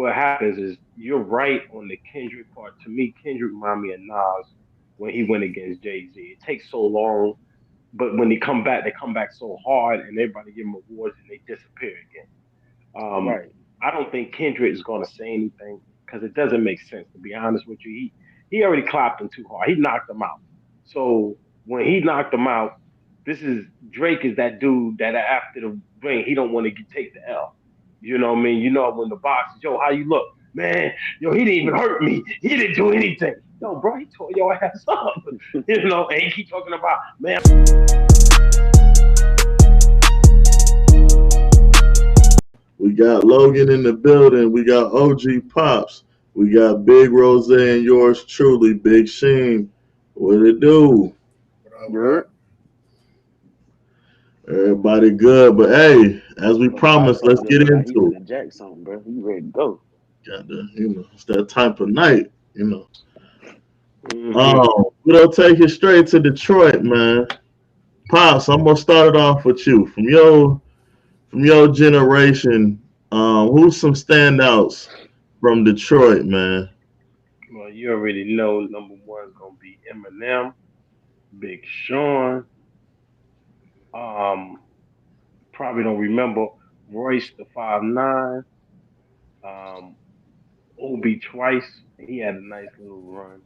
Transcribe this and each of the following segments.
what happens is you're right on the Kendrick part. To me, Kendrick remind me of Nas when he went against Jay Z. It takes so long, but when they come back so hard, and everybody give them awards, and they disappear again. Right. I don't think Kendrick is going to say anything because it doesn't make sense. To be honest with you, he already clapped him too hard. He knocked him out. So when he knocked him out, this is Drake is that dude that after the ring he don't want to take the L. You know what I mean? You know when the box is, yo, how you look, man? Yo, he didn't even hurt me. He didn't do anything. No, bro, he tore your ass up. You know, and he keep talking about, man. We got Logan in the building. We got OG Pops. We got Big Rose and yours truly, Big Sheen. What it do? What up? What You're up? Everybody good, but hey, as we but Pops promised, over let's there get look like he into it. finna jack something, bro. He ready to go. Got the, it's that type of night, you know. Hmm. We don't take it straight to Detroit, man. Pops, I'm gonna start it off with you. From your generation, who's some standouts from Detroit, man? Well, you already know number one is gonna be Eminem, Big Sean. Um, Probably don't remember Royce the 5'9", um, Obi twice. He had a nice little run.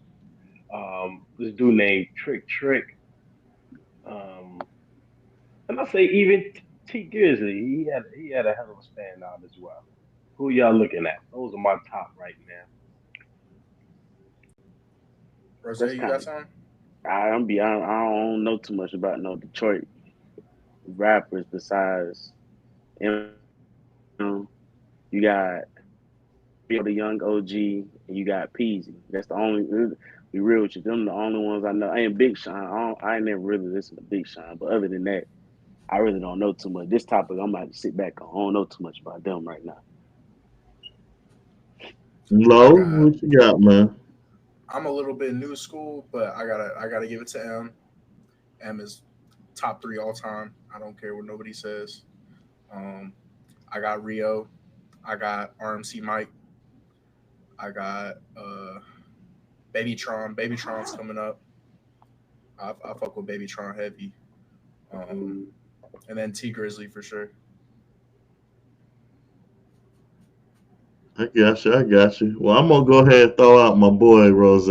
This dude named Trick Trick. Um, and I say even T Grizzly, he had a hell of a standout as well. Who y'all looking at? Those are my top right now. Rose, That's you got kind of. some? I'm be honest, I don't know too much about no Detroit rappers besides Eminem. You got the young OG, and you got Peasy. That's the only. Be real with you, them the only ones I know. I ain't Big Sean. I ain't never really listened to Big Sean, but other than that, I really don't know too much. This topic, I'm about to sit back on. I don't know too much about them right now. I Low, got. what you got, man? I'm a little bit new school, but I gotta give it to M. M is top three all time. I don't care what nobody says. Um, I got Rio. I got RMC Mike. I got Babytron. Babytron's coming up. I fuck with Babytron heavy. Um, Mm, and then T Grizzly for sure. I got you. I got you. Well, I'm gonna go ahead and throw out my boy Rose,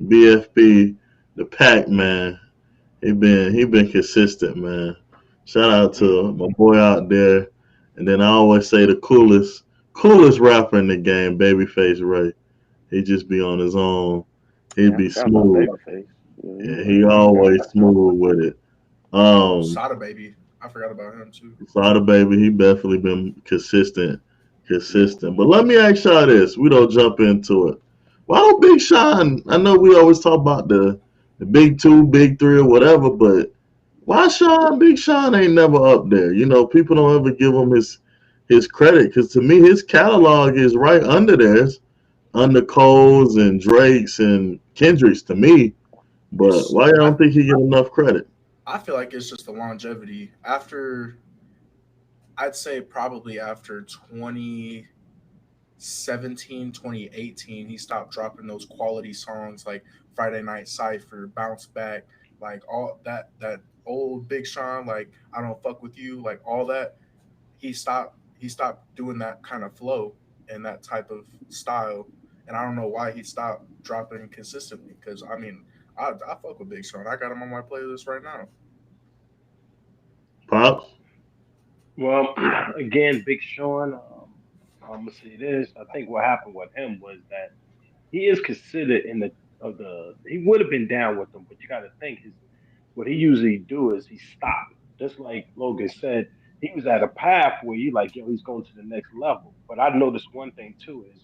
BFB, the Pac Man. He been consistent, man. Shout out to mm, my boy out there. And then I always say the coolest rapper in the game, Babyface Ray. He just be on his own. He Yeah, I be forgot about smooth. Babyface. Yeah, Yeah, he he he great. always smooth with it. Oh, Um, Sada Baby. I forgot about him too. Sada Baby, he definitely been mm. consistent. But let me ask y'all this: we don't jump into it. Why don't Big Sean? I know we always talk about the big two, big three, or whatever, but why Big Sean ain't never up there? You know, people don't ever give him his credit because to me his catalog is right under theirs, under Cole's and Drake's and Kendrick's to me. But It's why y'all don't think he get enough credit? I feel like it's just the longevity. After I'd say probably after 2017, 2018, he stopped dropping those quality songs like Friday Night Cypher, Bounce Back, like all that old Big Sean, like I don't fuck with you, like all that. He stopped doing that kind of flow and that type of style. And I don't know why he stopped dropping consistently. Because I mean, I fuck with Big Sean. I got him on my playlist right now. Pops? Well, again, Big Sean. I'm gonna say this. I think what happened with him was that he is considered in the of the. He would have been down with them, but you got to think his what he usually do is he stop. Just like Logan said, he was at a path where you like, yo, he's going to the next level. But I noticed one thing too is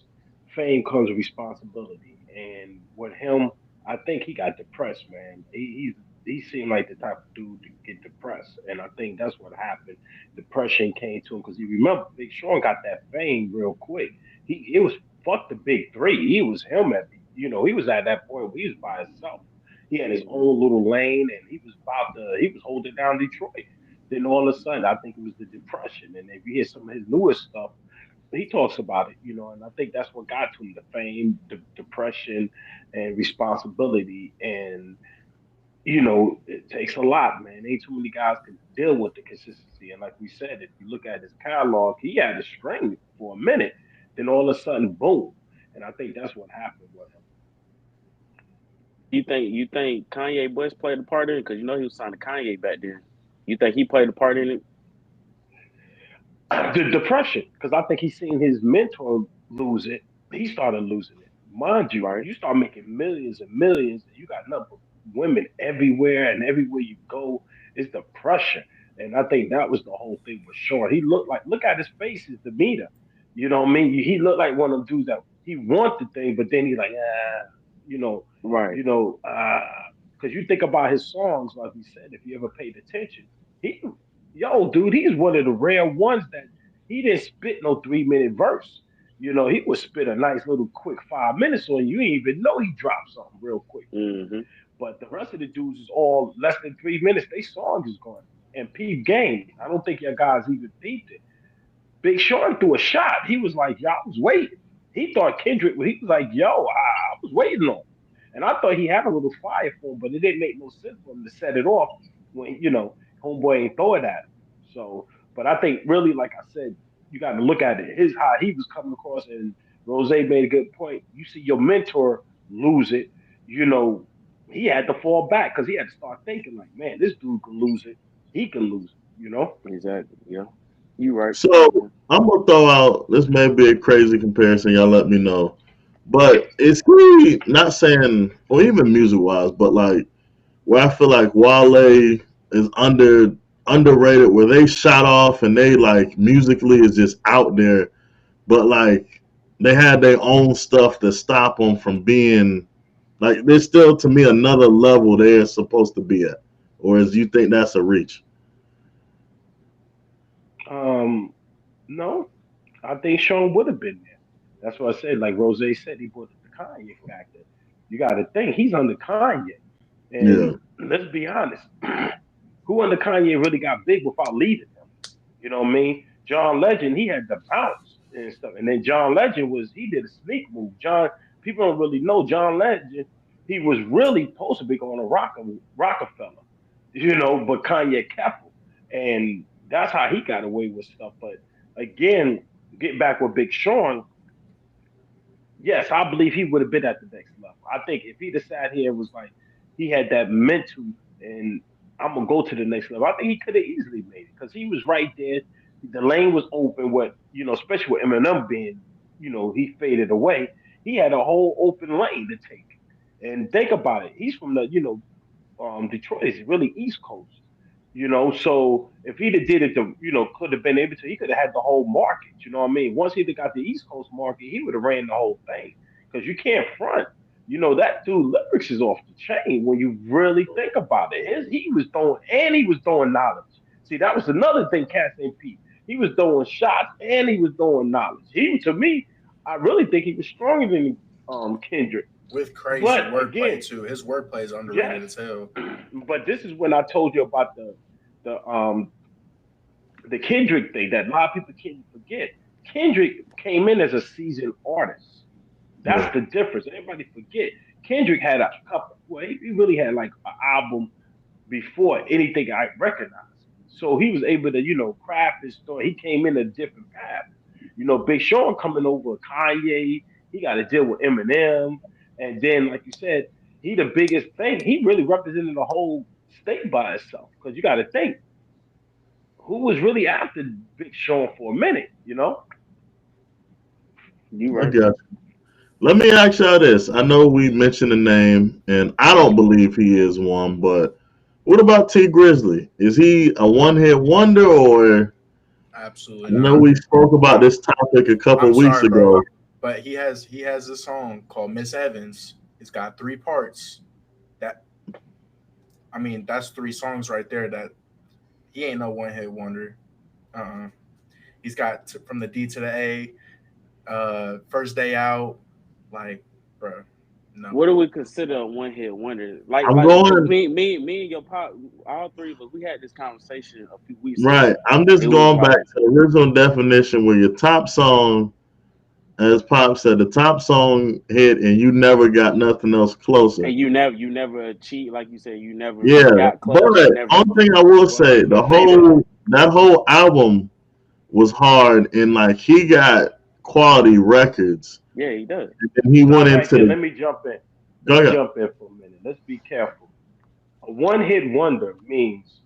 fame comes with responsibility. And with him, I think he got depressed, man. He seemed like the type of dude to get depressed, and I think that's what happened. Depression came to him because you remember Big Sean got that fame real quick. It was fuck the big three. He was him at he was at that point where he was by himself. He had his own little lane, and he was holding down Detroit. Then all of a sudden, I think it was the depression. And if you hear some of his newest stuff, he talks about it, and I think that's what got to him: the fame, the depression, and responsibility. And it takes a lot, man. Ain't too many guys can deal with the consistency. And like we said, if you look at his catalog, he had a string for a minute, then all of a sudden, boom. And I think that's what happened with You think Kanye West played a part in it? Because he was signed to Kanye back then. You think he played a part in it? the depression, because I think he seen his mentor lose it. He started losing it. Mind you, Right. you start making millions and millions, and you got nothing but women everywhere, and everywhere you go, it's depression. And I think that was the whole thing with Sean. He looked like, look at his face, his demeanor. You know what I mean? He looked like one of them dudes that he want the thing, but then he's like, you know, Right. you know, because you think about his songs, like we said, if you ever paid attention, he, yo, dude, he's one of the rare ones that he didn't spit no 3 minute verse. He would spit a nice little quick 5 minutes on you. You didn't even know he dropped something real quick for you. Hmm. But the rest of the dudes is all less than 3 minutes. They song is gone. And peep game. I don't think your guys even peeped it. Big Sean threw a shot. He was like, "Yo, I was waiting." He thought Kendrick. He was like, "Yo, I was waiting on him," and I thought he had a little fire for him, but it didn't make no sense for him to set it off when homeboy ain't throw it at him. So, but I think really, like I said, you got to look at it. His how he was coming across, and Rose made a good point. You see your mentor lose it, you know, he had to fall back because he had to start thinking like, man, this dude can lose it. He can lose it. Exactly. Yeah. You right. So I'm gonna throw out this may be a crazy comparison. Y'all let me know, but is he not saying, or even music wise, but like where I feel like Wale is underrated, where they shot off and they like musically is just out there, but like they had their own stuff to stop them from being like there's still to me another level they're supposed to be at, or is you think that's a reach? Um, no, I think Sean would have been there. That's what I said. Like Rose said, he brought the Kanye factor. You got to think he's under Kanye, and Yeah, let's be honest, who under Kanye really got big without leading him? You know what I mean? John Legend, he had the bounce and stuff, and then John Legend he did a sneak move. People don't really know John Legend. He was really supposed to be going to Rockefeller, but Kanye kept him, and that's how he got away with stuff. But again, get back with Big Sean, yes, I believe he would have been at the next level. I think if he'd have sat here and was like, he had that mental and I'm gonna go to the next level. I think he could have easily made it because he was right there. The lane was open. Especially with Eminem being, he faded away. He had a whole open lane to take. And think about it. He's from Detroit is really East Coast. So if he'd have did it, could have been able to, he could have had the whole market. You know what I mean? Once he'd have got the East Coast market, he would have ran the whole thing. Because you can't front. That dude lyrics is off the chain when you really think about it. He was throwing knowledge. See, that was another thing, Cass and Pete. He was throwing shots and he was throwing knowledge. To me, I really think he was stronger than Kendrick. with crazy But wordplay again, too. His wordplay is underrated yes. as hell. But this is when I told you about the the Kendrick thing that a lot of people can't forget. Kendrick came in as a seasoned artist. That's yeah. the difference. Everybody forget. Kendrick had a couple. Well, he really had like an album before anything I recognized. So he was able to, craft his story. He came in a different path. Big Sean coming over Kanye. He got to deal with Eminem, and then, like you said, he the biggest thing. He really represented the whole state by itself. Because you got to think who was really after Big Sean for a minute. You I right. got you. Let me ask y'all this. I know we mentioned the name, and I don't believe he is one, but what about T Grizzly? Is he a one hit wonder, or I Absolutely know not. we spoke about Nah, this topic a couple I'm weeks sorry, bro, ago? but he has a song called Miss Evans. It's got three parts. That I mean, that's three songs right there. That he ain't no one hit wonder. Uh-uh. He's got from the D to the A, first day out, like, bro, No. What do we consider a one hit wonder? I'm Cause going me and your pop, all three of us, we had this conversation a few weeks right. ago. I'm just It was going back like, to the original definition where your top song, as Pop said, the top song hit and you never got nothing else closer. and you never achieved, like you said, you never Yeah, got but close. You never. only thing I will Well, say, the let's say this. whole that whole album was hard, and like he got quality records, Yeah, he does. and he went Stop right into there. the Let me jump in. Let go me ahead. jump in for a minute. Let's be careful. A one hit wonder means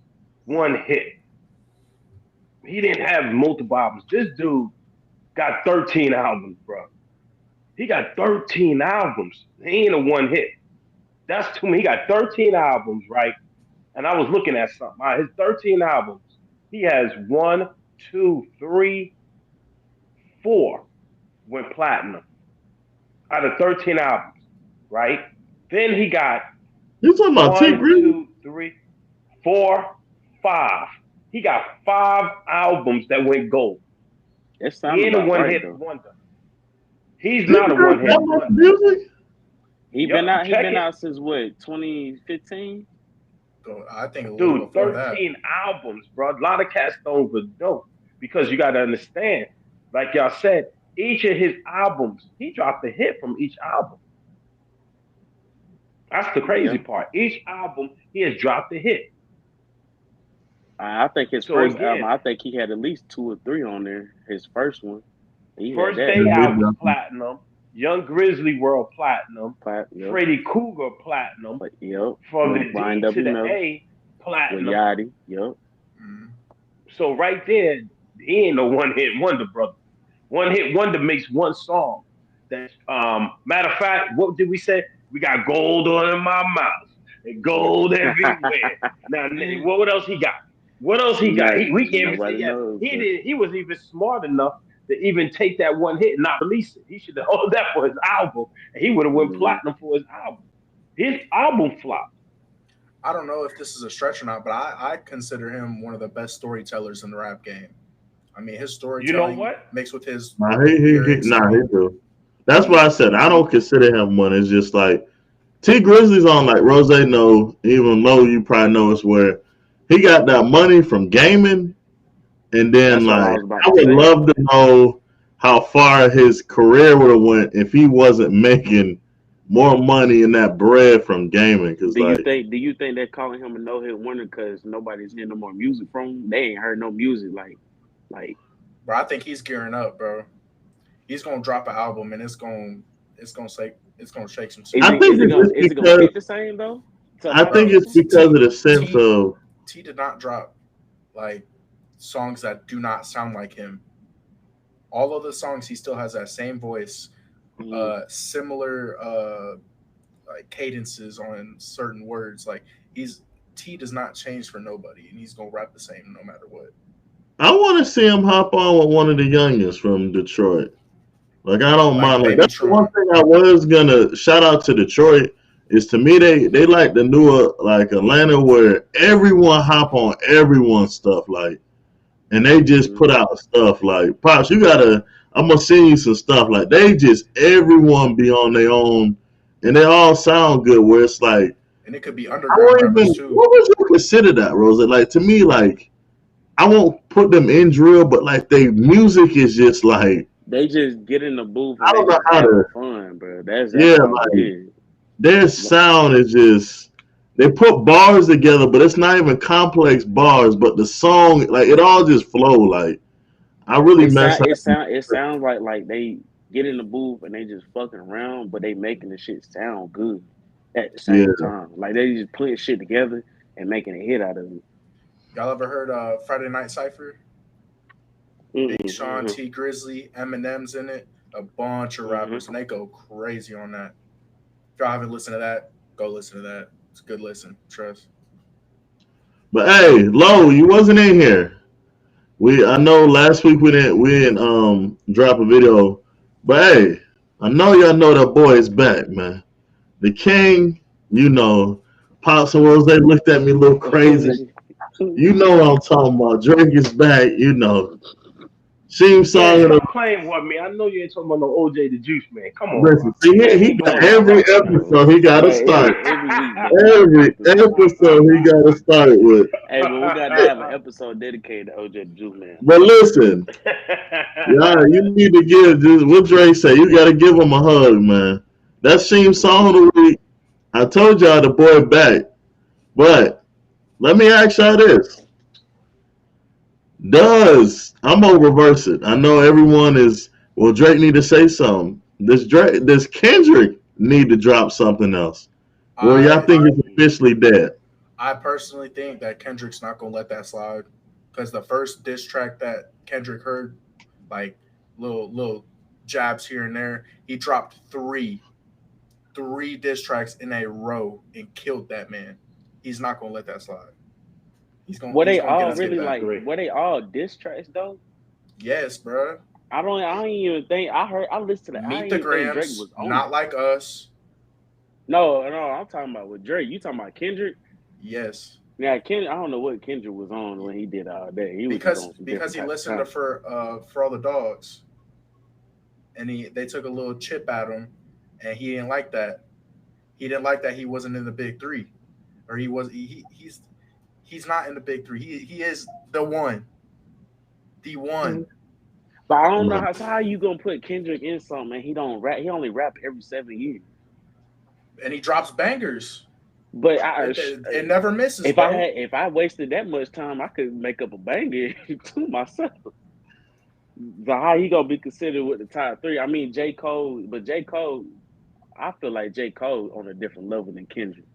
one hit. He didn't have multiple albums. This dude got 13 albums, bro. He got 13 albums. He ain't a one hit. That's too many. He got 13 albums, right? And I was looking at something. His 13 albums, he has one, two, three, four went platinum out of 13 albums, right? Then he got You talking about T one, Grizzly? two, three, four, five. He got five albums that went gold. That He sound ain't a about one right hit though. wonder. He's T not a one Grizzly hit that much wonder. music? He been Yup, out. He check been it. out since what 2015. So I think a little Dude, before that. 13 albums, bro. A lot of cats don't even know because you got to understand, like y'all said, each of his albums, he dropped a hit from each album. That's the crazy Yeah, part. Each album, he has dropped a hit. I think his So first album. again, I think he had at least two or three on there. His first one, he had First that. Day Yeah, he Out was definitely- platinum, Young Grizzly World platinum, Yep, Freddy Cougar platinum, but yep. from With the Brian D to W. the Miller, A with platinum. Yachty. Yep. Mm. So right there, he ain't no one hit wonder, brother. One hit wonder makes one song. That's matter of fact, what did we say? We got gold on in my mouth and gold everywhere. Now, what else he got? What else he got? We can't even say Nobody yet. knows, He but did. He was even smart enough to even take that one hit and not release it. He should have held that for his album, and he would have went mhm. platinum for his album. His album flopped. I don't know if this is a stretch or not, but I consider him one of the best storytellers in the rap game. I mean, his You know storytelling what? mixed with his Nah, lyrics. I nah, he mean, do. That's why I he's said I don't consider him one. It's just like T Grizzly's on like Rose know, even low you probably know it's where he got that money from gaming, and then That's what I like was about I to would say. love to know how far his career would have went if he wasn't making more money in that bread from gaming. Cause Do you like think? Do you think they're calling him a no hit wonder because nobody's hearing no more music from him? They ain't heard no music like. bro. I think he's gearing up, bro. He's gonna drop an album and it's gonna shake some Is I it shit. think is it it's gonna just is it gonna because hit the same though? To a I lot of think Bro, it's people. because of T the sense T of T did not drop like songs that do not sound like him. All of the songs he still has that same voice, Mhm. similar like cadences on certain words. Like he's T does not change for nobody, and he's gonna rap the same no matter what. I want to see him hop on with one of the youngest from Detroit. Like I don't Like mind. Like Baby that's the one Tron. thing I was gonna shout out to Detroit is to me they like the newer like Atlanta where everyone hop on everyone's stuff like and they just put Mhm. out stuff like pops you gotta I'm gonna send you some stuff like they just everyone be on their own and they all sound good where it's like And it could be I underground won't rappers even too. what would you consider that Rose like to me like I won't put them in drill but like they music is just like They just get in the booth I and they don't know just how having to fun, bro. That's yeah all it like is. their sound is just they put bars together, but it's not even complex bars. But the song, like it all just flow. Like I really mess up. It sounds like they get in the booth and they just fucking around, but they making the shit sound good at the Yeah, same time. Like they just putting shit together and making a hit out of it. Y'all ever heard Friday Night Cipher? Big Sean, Mm-hmm. T Grizzly, Eminem's in it, a bunch of Mm-hmm. rappers, and they go crazy on that. If y'all haven't listened to that, go listen to that. It's a good listen. Trust. but hey, Lo, you wasn't in here. I know last week we didn't drop a video, but hey, I know y'all know that boy is back, man. The king, you know, Pops and Rose, they looked at me a little crazy. You know what I'm talking about. Drake is back, you know. Sheem Man, song of the stop playing with me. I know you ain't talking about no OJ the Juice man. Come on, bro. listen. See, he He got doing that every right now. episode. He got to Hey, start. every week, baby. Every Episode. episode he got to start with. Hey, but we got to have an episode dedicated to OJ the Juice Man. But listen, yeah, you need to give just what Dre say. You got to give him a hug, man. That Sheem song of the week. I told y'all the boy back, but let me ask y'all this: does I'm gonna reverse it? I know everyone is. Well, Drake need to say something. Does Kendrick need to drop something else? Or y'all I think it's officially dead? I personally think that Kendrick's not gonna let that slide because the first diss track that Kendrick heard, like little jabs here and there, he dropped three diss tracks in a row and killed that man. He's not gonna let that slide. Were He's they gonna get all his get really I back. like? agree. Were they all diss tracks though? Yes, bro. I don't. I don't even think I heard. I listened to that. I Meet didn't the even think Drake Grams, was on not it. like us. No, no. I'm talking about with Drake. You talking about Kendrick? Yes, Yeah, Kendrick. I don't know what Kendrick was on when he did all that. He was just on some because different he type of listened to time. for all the dogs, and they took a little chip at him, and he didn't like that. He didn't like that he wasn't in the big three, or he's not in the big three. He is the one, But I don't know Right. how you gonna put Kendrick in something and he don't rap. He only rap every 7 years. and he drops bangers. But It never misses, bro. if I wasted that much time, I could make up a banger to myself. So how he gonna be considered with the top three? I mean J Cole, but J Cole, I feel like J Cole on a different level than Kendrick.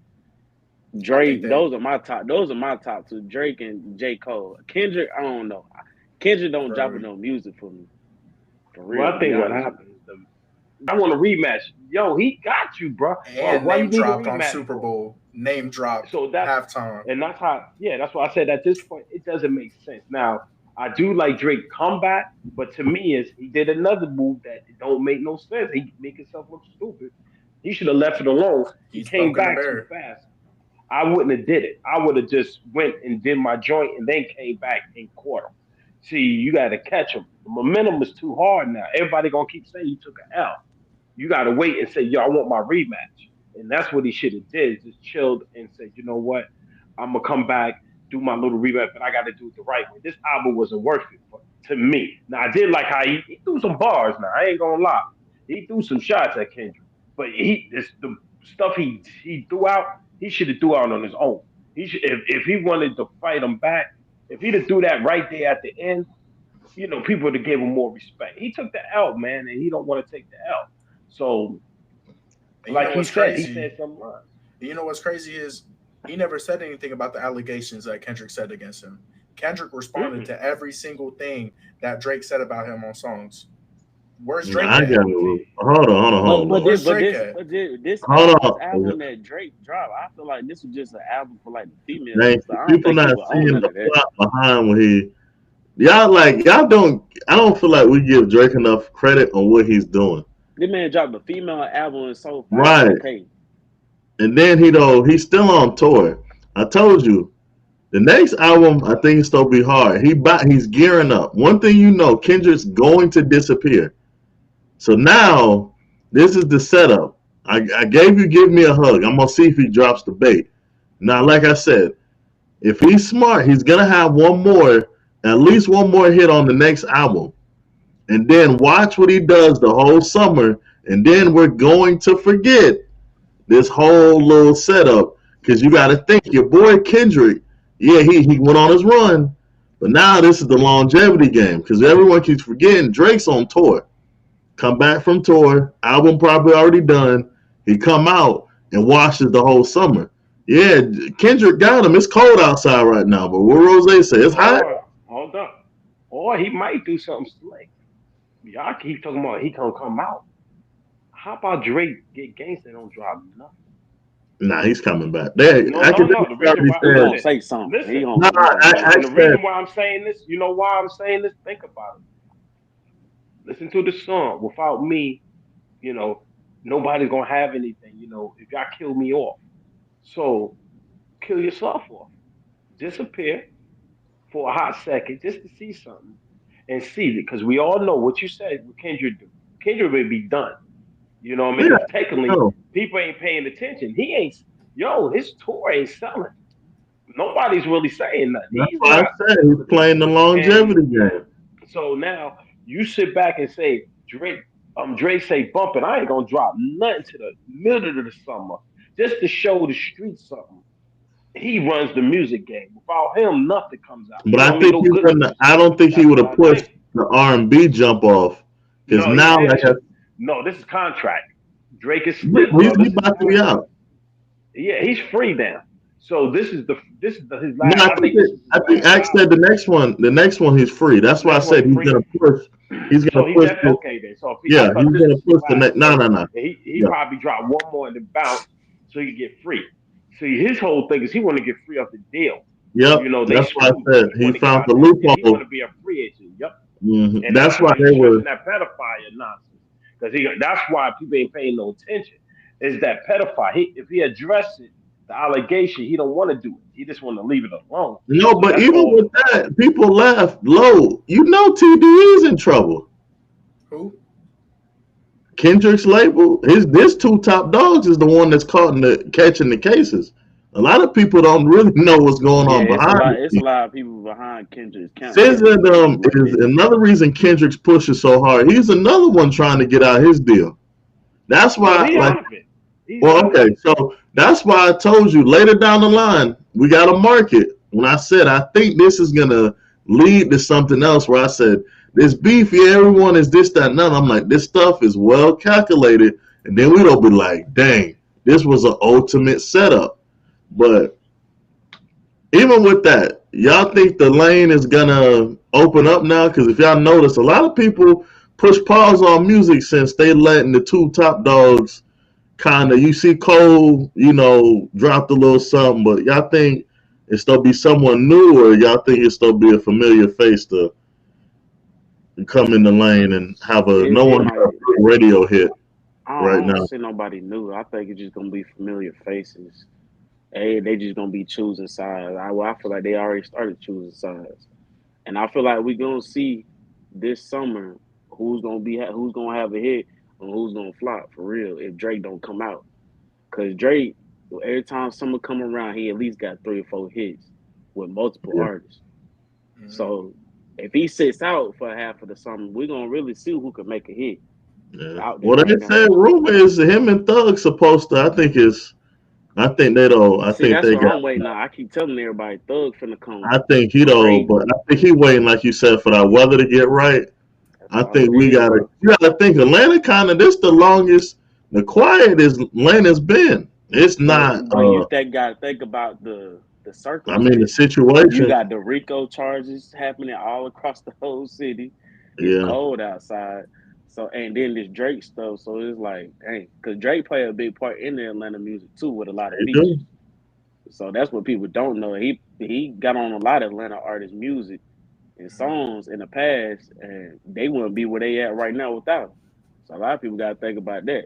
I think Drake, that those are my top. Those are my top two. Drake and J Cole. Kendrick, I don't know. Kendrick don't drop bro. no music for me, for real. Well, I To be think what honest with happened is I want a rematch. Yo, he got you, bro. And Why you name need a dropped on rematch Super for? Bow. Name dropped So that's halftime. and that's how yeah, that's why I said at this point it doesn't make sense. Now I do like Drake comeback, but to me is he did another move that don't make no sense. He make himself look stupid. He should have left it alone. He He's came poking the back too bear. fast. I wouldn't have did it. I would have just went and did my joint and then came back and caught him. See, you got to catch him. The momentum is too hard now. Everybody gonna keep saying you took an L. You got to wait and say, yo, I want my rematch. And that's what he should have did. Just chilled and said, you know what? I'm gonna come back, do my little rematch, but I got to do it the right way. This album wasn't worth it to me. Now I did like how he threw some bars. Now I ain't gonna lie, he threw some shots at Kendrick, but the stuff he threw out, he should have threw out on his own. He should if he wanted to fight him back, if he'd have threw that right there at the end, people would have gave him more respect. He took the L, man, and he don't want to take the L. So, And you like know what's he crazy? said some lines. You know what's crazy is he never said anything about the allegations that Kendrick said against him. Kendrick responded Mm-mm. to every single thing that Drake said about him on songs. Where's Nah, Drake I at? got See, to hold on, hold on, But hold but on, this Where's but Drake this at? but this hold this on. album that Drake dropped, I feel like this was just an album for like the females Like and stuff. I don't people think he not was on seeing none the of that. plot behind what he. Y'all don't. I don't feel like we give Drake enough credit on what he's doing. This man dropped a female album and sold Right, 500K. and then he's still on tour. I told you the next album I think it's gonna be hard. He's gearing up. One thing you know, Kendrick's going to disappear. So now this is the setup. I gave you give me a hug. I'm gonna see if he drops the bait. Now, like I said, if he's smart, he's gonna have at least one more hit on the next album, and then watch what he does the whole summer, and then we're going to forget this whole little setup because you got to think your boy Kendrick. Yeah, he went on his run, but now this is the longevity game because everyone keeps forgetting Drake's on tour. Come back from tour, album probably already done. He come out and washes the whole summer. Yeah, Kendrick got him. It's cold outside right now, but what Rose say, it's hot. or hold up, or he might do something slick. Y'all keep talking about he gonna come out. How about Drake get gangsta and don't drop nothing? Nah, he's coming back. There, No, no, no. academics The reason already why, He said. gonna listen, say something. listen, Nah, He gonna do listen. I The something. said. reason why I'm saying this, you know why I'm saying this? Think about it. Listen to the song. Without me, you know, nobody's gonna have anything. If y'all kill me off, so kill yourself off. Disappear for a hot second just to see something. and see it because we all know what you said. What Kendrick do? Kendrick would be done. You know what I mean? Yeah, Because technically, no. people ain't paying attention. He ain't. Yo, his tour ain't selling. Nobody's really saying nothing. That's He's why I not said he's celebrating. playing the And longevity game. so now you sit back and say Drake say bump it. I ain't gonna drop nothing to the middle of the summer just to show the streets something. He runs the music game. Without him, nothing comes out. But You know I what I mean? think No he good wouldn't. music. I don't think he That's would what have I pushed think. the R&B jump off because No, he now, did. like, It's just no. This is contract. Drake is slick, he's bro. This is about to be out. yeah. He's free now. So his No, last. I think this is his I think last Axe said album. the next one he's free. That's why I Next one said he free. he's So gonna he push definitely this. okay then. So if he, I Yeah, thought he's this gonna was his push the last next. No, one, no, no. and he Yeah, probably dropped one more and then bounce so he get free. See, his whole thing is he want to get free off the deal. yep. You know, they That's why I screwed him. said He he want to get found out the that. Yeah, he want loophole. to be a free agent. Yep. And That's that's why why he's they were. stressing that pedophile nonsense. Because that's why people ain't paying no attention. Is that pedophile? If he addressed it, the allegation, he don't want to do it. He just want to leave it alone. No, So but that's even all the with problem. that, people laugh low. You know, TD is in trouble. Who? Kendrick's label, his this two top dogs is the one that's caught in the catching the cases. A lot of people don't really know what's going Yeah, on it's a behind lot. the It's a scenes. lot of people behind Kendrick's camp Since too. If you look is at it, another reason Kendrick's pushing so hard. He's another one trying to get out his deal. That's No, why, he like, out of it. He's well, out of okay, it. so that's why I told you later down the line we got to market. When I said I think this is gonna lead to something else, where I said this beef, yeah, everyone is this, that, and that. I'm like, this stuff is well calculated, and then we don't be like, dang, this was an ultimate setup. But even with that, y'all think the lane is gonna open up now? Because if y'all notice, a lot of people push pause on music since they letting the two top dogs kind of. You see Cole, dropped a little something, but y'all think it's still be someone new, or y'all think it's still be a familiar face to come in the lane and have a no it one might. have a radio hit I right don't now? see nobody new. I think it's just gonna be familiar faces. Hey, they just gonna be choosing sides. I feel like they already started choosing sides, and I feel like we gonna see this summer who's gonna have a hit and who's gonna flop for real if Drake don't come out. Cause Drake, every time summer come around, he at least got 3 or 4 hits with multiple Yeah, artists. Mm-hmm. So if he sits out for half of the summer, we're gonna really see who can make a hit yeah. out there Well, they right now. said rumor is him and Thug supposed to. I think they don't. I See, think that's they what got. I'm waiting on. I keep telling everybody Thug finna come I think he don't, great. but I think he waiting, like you said, for that weather to get right. That's I all think it is, bro. you gotta think Atlanta kind of this the longest, the quietest Atlanta's been. It's not. But you gotta think about the I mean the circumstances. You situation. got the RICO charges happening all across the whole city. It's Yeah, cold outside. So and then this Drake stuff. So it's like, dang, because Drake played a big part in the Atlanta music too with a lot of they do. features. So that's what people don't know. He got on a lot of Atlanta artists' music and songs in the past, and they wouldn't be where they at right now without him. So a lot of people got to think about that.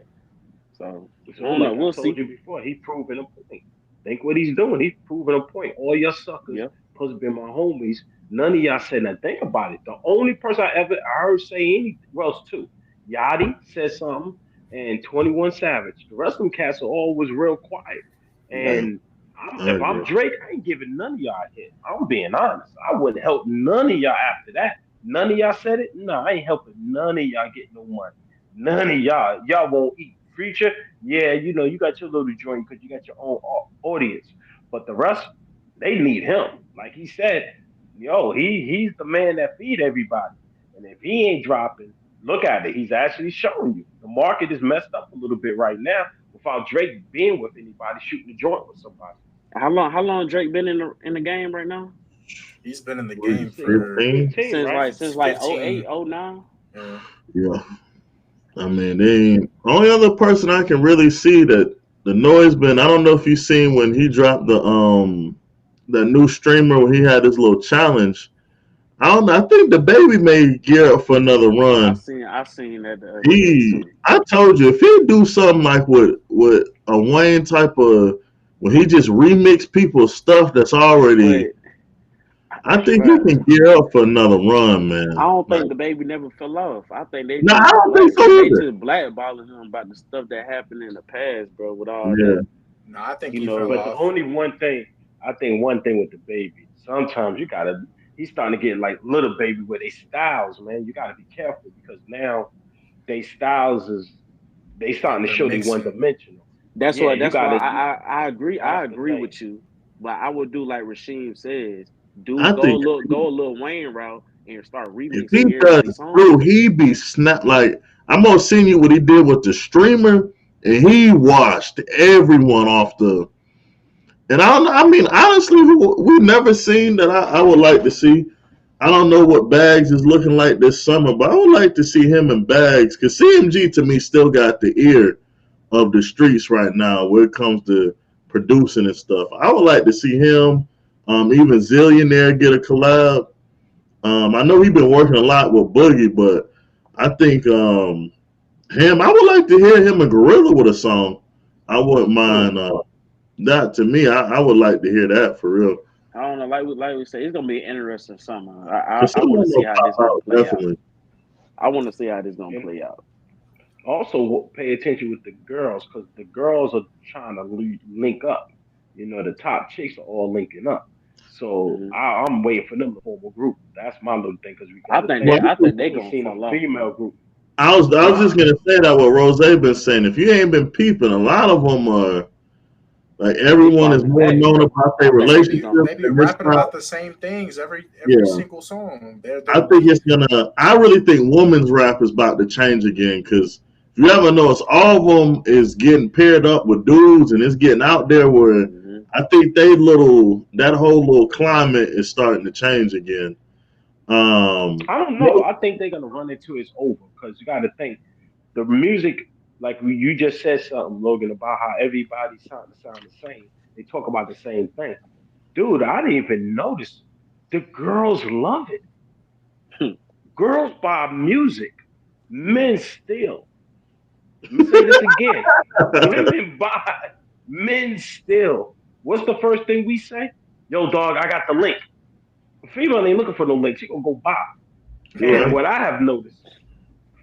So I So, don't know. like I We'll told see. you before, he's proving a point. Think what he's doing. He's proving a point. All your suckers Yeah, supposed to be my homies. None of y'all said nothing. Think about it. The only person I heard say anything, well, it's two. Yachty said something, and 21 Savage. The rest of them cats are always real quiet. Yeah, And I if I'm agree. Drake, I ain't giving none of y'all a hit. I'm being honest. I wouldn't help none of y'all after that. None of y'all said it. No, I ain't helping none of y'all get no money. None of y'all. Y'all won't eat. Future, yeah, you got your little joint because you got your own audience. But the rest, they need him. Like he said, yo, he's the man that feed everybody. And if he ain't dropping, look at it. He's actually showing you. The market is messed up a little bit right now without Drake being with anybody, shooting a joint with somebody. how long Drake been in the game right now? He's been in the What is game it, for 15? Fifteen, right? Since like oh 08, 15. oh 09. Yeah. Yeah. I mean, they ain't, only other person I can really see that the noise been. I don't know if you seen when he dropped the new streamer when he had his little challenge. I don't know. I think the baby may gear up for another run. I seen that the other day too. I told you, if he do something like with a Wayne type of, when he just remix people's stuff that's already, But I think he But can gear up for another run, I man. don't Like, think the baby never fell off. I think no, I don't think so they either. just blackballing him about the stuff that happened in the past, bro. With all Yeah, that, No, I think you he fell know. But the off. only one thing, I think one thing with the baby, sometimes you gotta, he's starting to get like little baby where they styles, man. You gotta be careful because now they styles is they starting to They're show they one mixing. dimensional. Yeah, you That's why gotta. I agree. That's I the agree thing. with you, but I would do like Rasheem says. Do I think go a little Wayne route and start if he remixing does everybody's true, songs. he be snap like I'm gonna send you what he did with the streamer, and he washed everyone off the. And I don't know. I mean, honestly, we never seen that. I would like to see. I don't know what Bags is looking like this summer, but I would like to see him and Bags because CMG to me still got the ear of the streets right now when it comes to producing and stuff. I would like to see him, even Zillionaire get a collab. I know he's been working a lot with Boogie, but I think him. I would like to hear him and Gorilla with a song. I wouldn't Hmm. mind that. To me, I would like to hear that for real. I don't know, like we say, it's gonna be an interesting summer. Cause I want to someone see will how pop this gonna out play out. definitely. I want to see how this gonna And play out. also pay attention with the girls because the girls are trying to link up. You know, the top chicks are all linking up. So Hmm I'm waiting for them to form a group. That's my little thing because we got to think Well, I think we they ain't gonna seen a fall off, bro. female group, I was huh? just gonna say that what Rose been saying. If you ain't been peeping, a lot of them are like They everyone is falling more back, known bro. about I their think They they just be gonna. relationships they be in this rapping time. about the same things every Yeah, single song. I They're think it's gonna. I really think women's rap is about to change again because if you ever notice, all of them is getting paired up with dudes and it's getting out there where Hmm I think that whole little climate is starting to change again. Um, I don't know. I think they're gonna run into it's over because you got to think the music. Like you just said something, Logan, about how everybody sound the same. They talk about the same thing, dude. I didn't even notice. The girls love it. Girls buy music. Men still. Let me say this again. Women buy. Men still. What's the first thing we say? Yo, dog, I got the link. A female ain't looking for no link. She gonna go buy. And right. what I have noticed,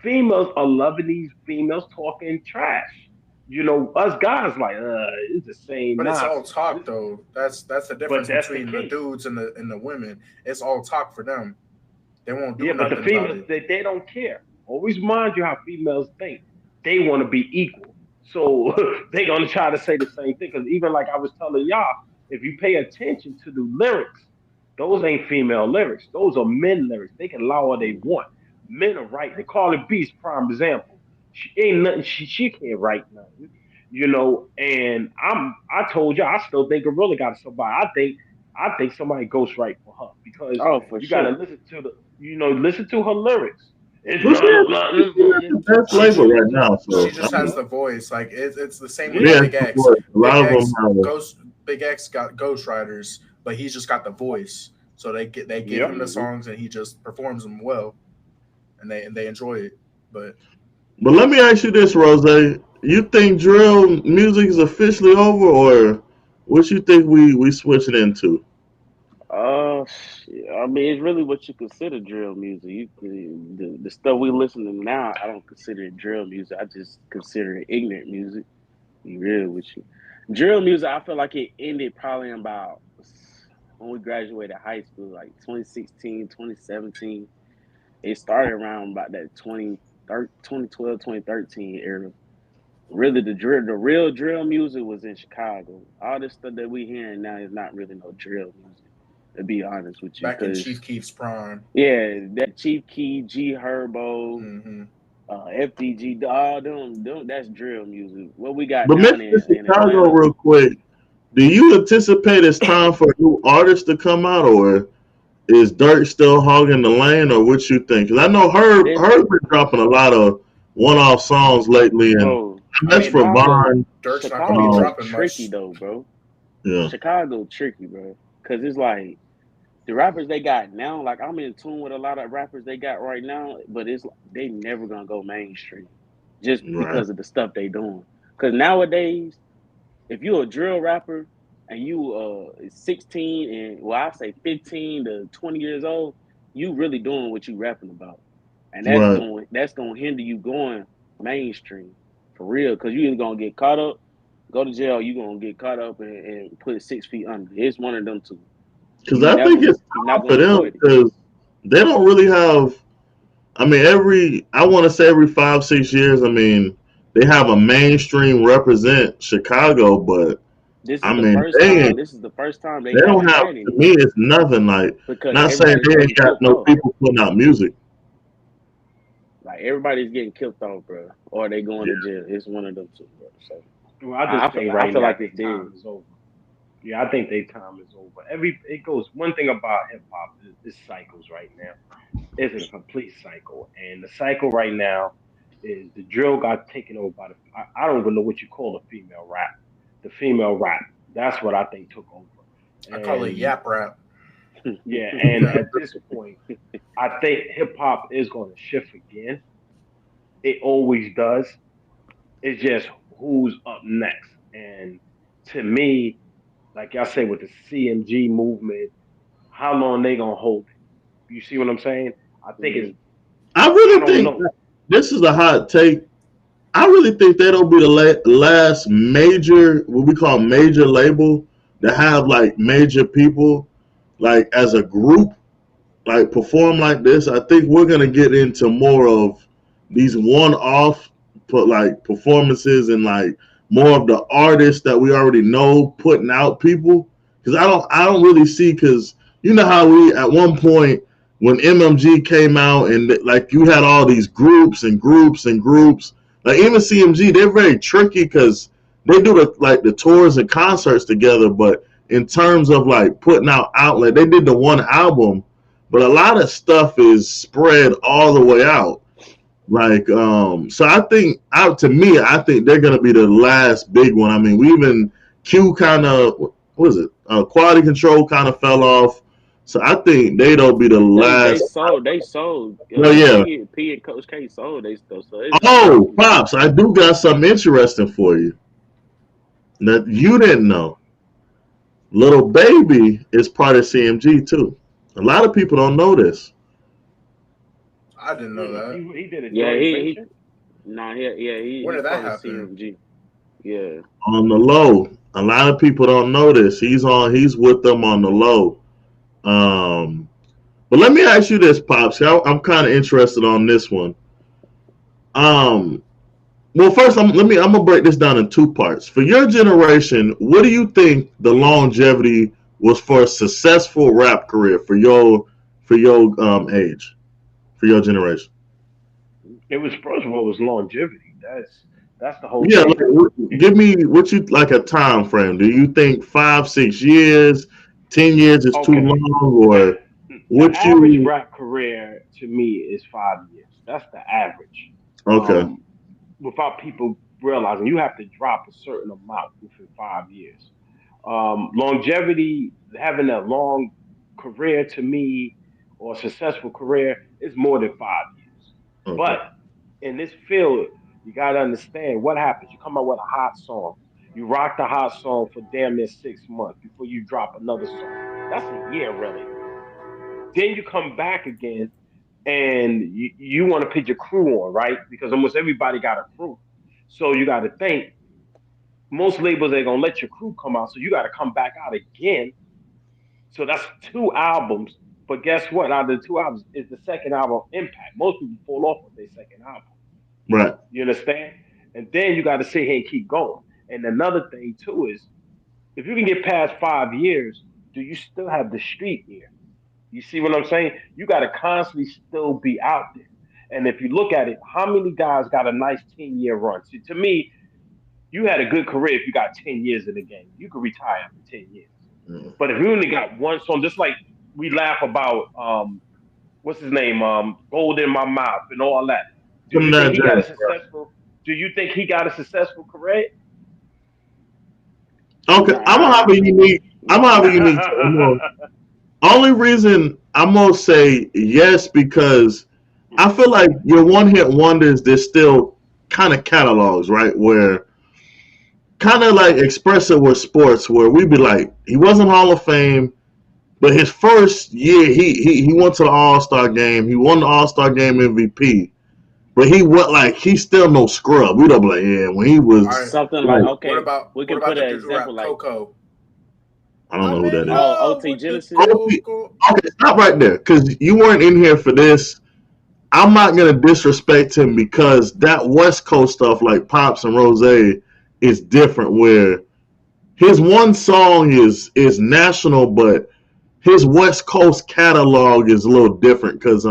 females are loving these females talking trash. You know, us guys like, it's the same But it's all nonsense. talk though. That's the But difference that's the between the key. dudes and the women. It's all talk for them. They won't Yeah, do but the nothing about females it. they don't care. Always mind you how females think. They want to be equal. So they gonna try to say the same thing. Because even like I was telling y'all, if you pay attention to the lyrics, those ain't female lyrics. Those are men lyrics. They can lie all they want. Men are writing. They call it Beast, prime example. She ain't nothing. She can't write nothing. You know, and I told you I still think Gorilla got somebody. I think somebody ghostwrite for her because Oh, for you got to sure. listen to listen to her lyrics. It's Well, she has the best She label just right now, she so I just has mean, the voice. Like it's the same with yeah, Yeah, Big X. a lot Big of them X have. Ghost Big X got ghostwriters, but he's just got the voice. So they give yep. him the Hmm songs and he just performs them well, and they enjoy it. But But let me ask you this, Rose. You think drill music is officially over, or what you think we switching into? Shit, I mean, it's really what you consider drill music. The stuff we listen to now, I don't consider it drill music. I just consider it ignorant music. Be real with you. Drill music, I feel like it ended probably in about when we graduated high school, like 2016, 2017. It started around about that 2012, 2013 era. Really, the real drill music was in Chicago. All this stuff that we hearing now is not really no drill music, to be honest with you. back in Chief Because, Keef's prime, yeah, that Chief Key, G Herbo, hmm FDG, all them, that's drill music. What we got But now mention in Chicago Atlanta, real quick. Do you anticipate it's time for a new artist to come out, or is Dirt still hogging the lane, or what you think? Because I know this, Herb been dropping a lot of one-off songs lately, and bro, I that's mean, for Chicago, Vaughn. Dirk's not gonna be Chicago is Um, dropping tricky much. though, bro. yeah, Chicago tricky, bro. Because it's like, the rappers they got now, like I'm in tune with a lot of rappers they got right now, but it's like they never gonna go mainstream just right. because of the stuff they doing. Because nowadays, if you're a drill rapper and you 16 and well I say 15 to 20 years old, you really doing what you rapping about. And Right. that's gonna hinder you going mainstream for real. Cause you either gonna get caught up, go to jail, you gonna get caught up and put 6 feet under. It's one of them two. Because I think it's You're not hard for gonna them avoid it. because they don't really have. I mean, I want to say every 5 6 years. I mean, they have a mainstream represent Chicago, but I mean, This is the first time they they don't haven't have. had To me, anything it's nothing like. because Not saying everybody's they ain't getting got killed no off. people putting out music. Like everybody's getting killed off, bro, or they going Yeah. to jail. It's one of them two, bro. So Well, I just think I right feel now like their it's dead. time is over. Yeah, I think their time is over. It goes. One thing about hip hop is cycles right now. It's a complete cycle, and the cycle right now is the drill got taken over by the. I don't even know what you call the female rap. The female rap. That's what I think took over. I call it And yap rap. yeah, and Yeah. at this point, I think hip hop is going to shift again. It always does. It's just who's up next. And to me, like y'all say with the CMG movement, how long they gonna hold it? You see what I'm saying? I think Hmm. it's. I I really don't think know. this is a hot take. I really think that'll be the last major, what we call major label, to have like major people, like as a group, like perform like this. I think we're gonna get into more of these one-off, put like performances and like more of the artists that we already know putting out people. Because I don't really see, because you know how we at one point when MMG came out and like you had all these groups and groups and groups. Like even CMG, they're very tricky because they do the tours and concerts together, but in terms of like putting out outlet, they did the one album, but a lot of stuff is spread all the way out. Like, so I think, out to me, I think they're gonna be the last big one. I mean, we even Q kind of, what was it? Quality Control kind of fell off. So I think they'll be the last. They sold Well, yeah. P and Coach K sold they stuff. So it's not like Oh, pops, I do got something interesting for you that you didn't know. Little Baby is part of CMG too. A lot of people don't know this. I didn't know that. He did a yeah joint he venture. nah he When he's did that part of happen? CMG. Yeah. On the low. A lot of people don't know this. He's with them on the low. Um, but let me ask you this, Pops. I'm kind of interested on this one. Um, well, first, I'm gonna break this down in two parts. For your generation, what do you think the longevity was for a successful rap career for your age, for your generation? It was first of all, it was longevity. That's the whole Yeah, like, thing. give me what you like a time frame. Do you think 5 6 years, 10 years is too Okay, long, or the what average you? rap career to me is 5 years. That's the average. Okay, Um, Without people realizing you have to drop a certain amount within 5 years. Longevity, having a long career to me or a successful career is more than 5 years. okay, But in this field, you got to understand what happens. You come out with a hot song, you rock the hot song for damn near 6 months before you drop another song. That's a year, really. Then you come back again and you want to put your crew on, right? Because almost everybody got a crew. So you got to think most labels ain't gonna let your crew come out, so you got to come back out again. So that's 2 albums. But guess what? Out of the 2 albums is the second album impact. Most people fall off with their second album. right. You understand? And then you got to sit here and keep going. And another thing too is if you can get past 5 years, do you still have the street ear? You see what I'm saying? You got to constantly still be out there. And if you look at it, how many guys got a nice 10-year run? See, to me, you had a good career if you got 10 years in the game. You could retire after 10 years. Mm. But if you only got one song, just like we laugh about what's his name, Gold in My Mouth and all that. Do Come you think that he got a James. successful do you think he got a successful career? Okay, Nah, I'm gonna have a unique. Only reason I'm gonna say yes because I feel like your one hit wonders. There's still kind of catalogs, right? Where kind of like express it with sports, where we be like, he wasn't Hall of Fame, but his first year, he went to the All Star game. He won the All Star game MVP. But he went like he's still no scrub. We don't be like, yeah, when he All was right. Something like, like, What okay, about we what can about put the an dude who example rap like, Coco? I don't know I'm who in that is. oh, love OT with the Genesis. Coco. Okay, stop right there, because you weren't in here for this. I'm not gonna disrespect him because that West Coast stuff, like Pops and Rose, is different. Where his one song is national, but his West Coast catalog is a little different. Because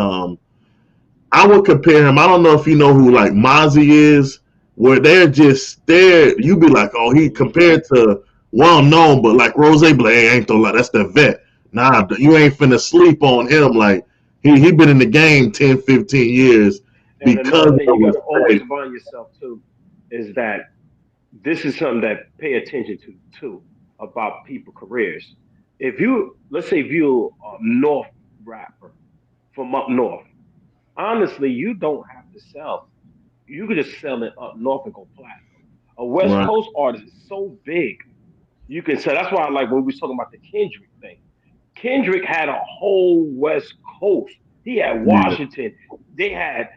I would compare him. I don't know if you know who like Mozzie is, where they're just there. You be like, oh, he compared to well known, but like Rose be like, hey, ain't no lie, that's the vet. Nah, you ain't finna sleep on him. Like he been in the game 10, 15 years And because another of thing you got to always respect. remind yourself too is that this is something that pay attention to too about people careers. If you let's say if you a North rapper from up north, honestly, you don't have to sell. You could just sell it up north and go platinum. A West Right. Coast artist is so big. You can sell. That's why I like when we was talking about the Kendrick thing. Kendrick had a whole West Coast. He had Yeah. Washington. They had,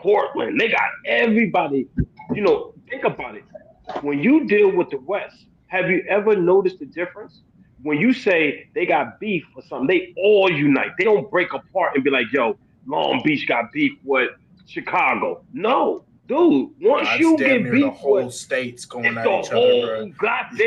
Portland. They got everybody. Think about it. When you deal with the West, have you ever noticed the difference? When you say they got beef or something, they all unite. They don't break apart and be like, yo, Long Beach got beef with Chicago. No, dude, once Nah, it's you damn get near the beef with whole states going it's at the each other, bro. whole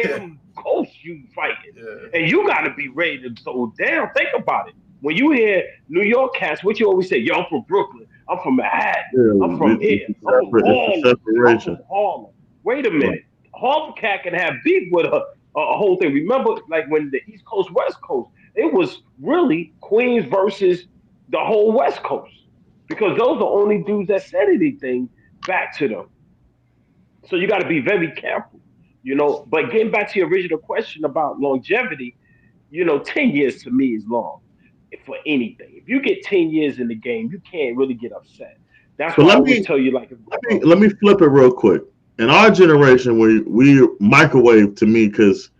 Yeah, goddamn coast you fighting. yeah. And you gotta be ready to throw down. Think about it. When you hear New York cats, what you always say, yo, I'm from Brooklyn, I'm from Manhattan, I'm Yeah, from here, I'm from it's a Harlem, I'm separation. from Harlem. Wait a Right. minute. Harlem cat can have beef with a whole thing. Remember, like when the East Coast, West Coast, it was really Queens versus the whole West Coast. Because those are the only dudes that said anything back to them. So you got to be very careful, But getting back to your original question about longevity, 10 years to me is long for anything. If you get 10 years in the game, you can't really get upset. That's So why I let always me tell you, like, let me let me flip it real quick. In our generation, we microwave to me because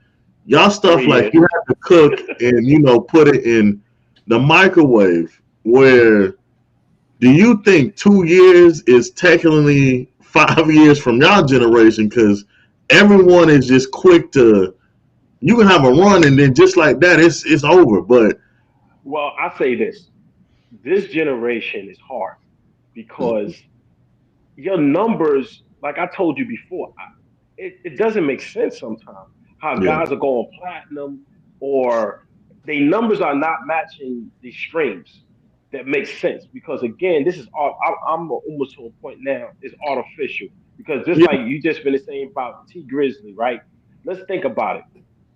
y'all stuff 3 like years. you have to cook and put it in the microwave. Where do you think 2 years is technically 5 years from y'all generation? Because everyone is just quick to you can have a run and then just like that it's over. But Well, I say this generation is hard because your numbers, like I told you before, it doesn't make sense sometimes how yeah, guys are going platinum or the numbers are not matching the streams that makes sense because again this is all I'm almost to a point now it's artificial because just yeah, like you just finished saying about T Grizzly, right? Let's think about it.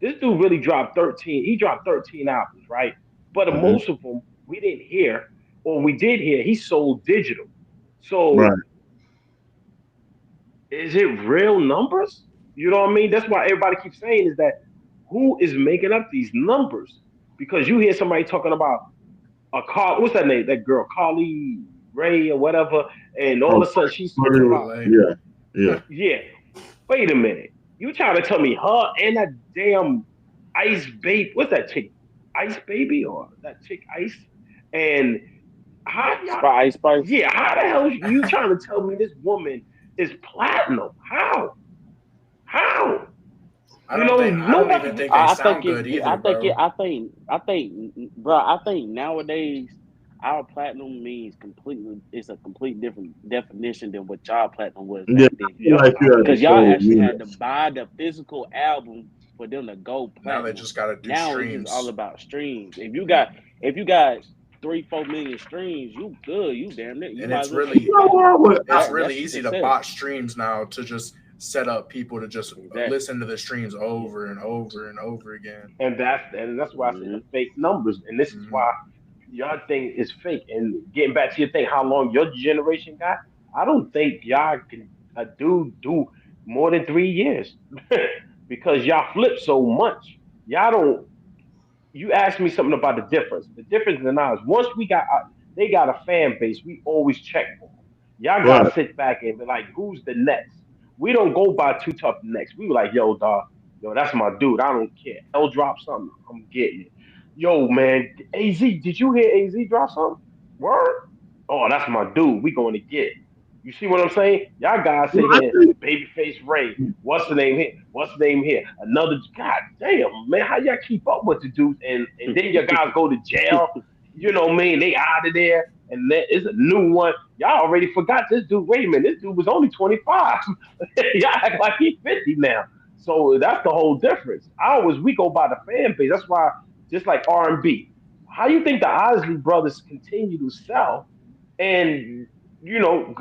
This dude really dropped 13. He dropped 13 albums, right? But mhm, most of them we didn't hear, or we did hear. He sold digital. So right. is it real numbers? You know what I mean? That's why everybody keeps saying is that who is making up these numbers? Because you hear somebody talking about a car, what's that name? That girl, Carly Ray or whatever, and all Oh, of a sudden she's talking Cardi- about, Parlay. yeah, yeah. yeah. Wait a minute, you trying to tell me her and that damn Ice Baby? What's that chick? Ice Baby or that chick Ice? And how y'all? Spice, Spice. Yeah, how the hell you trying to tell me this woman is platinum? How? How? I don't even Nobody. think they I sound think good it. either, bro. I think, bro. I think nowadays our platinum means completely. It's a complete different definition than what y'all platinum was Yeah, back I then. feel Yep, like I you have to Because think y'all so. show actually had to units. buy the physical album for them to go Now they platinum. just got to do Now it's just all streams. about streams. If you got 3-4 million streams, you good. You damn it. You And might as it's well take You the really know platinum. what? it's really That's easy to success. bot streams now to just set up people to just Exactly. listen to the streams over and over and over again. And that's why I say the Hmm. fake numbers, and this is Hmm. why y'all thing is fake. And getting back to your thing, how long your generation got? I don't think y'all can do more than 3 years because y'all flip so much. Y'all don't. You asked me something about the difference. The difference in ours. Once they got a fan base. We always check for them. Y'all Right. gotta sit back and be like, who's the next? We don't go by Too Tough next. We were like, yo, dog, yo, that's my dude. I don't care. L drop something, I'm getting it. Yo, man, AZ, did you hear AZ drop something? Word? Oh, that's my dude. We going to get it. You see what I'm saying? Y'all guys Well, sit I here, think babyface Ray. What's the name here? What's the name here? Another. God damn, man, how y'all keep up with the dudes? And then your guys go to jail. You know what I mean? They out of there, and then it's a new one. Y'all already forgot this dude. Wait a minute, this dude was only 25. Y'all act like he's 50 now. So that's the whole difference. Ours, we go by the fan base. That's why, just like R&B, how you think the Isley brothers continue to sell? And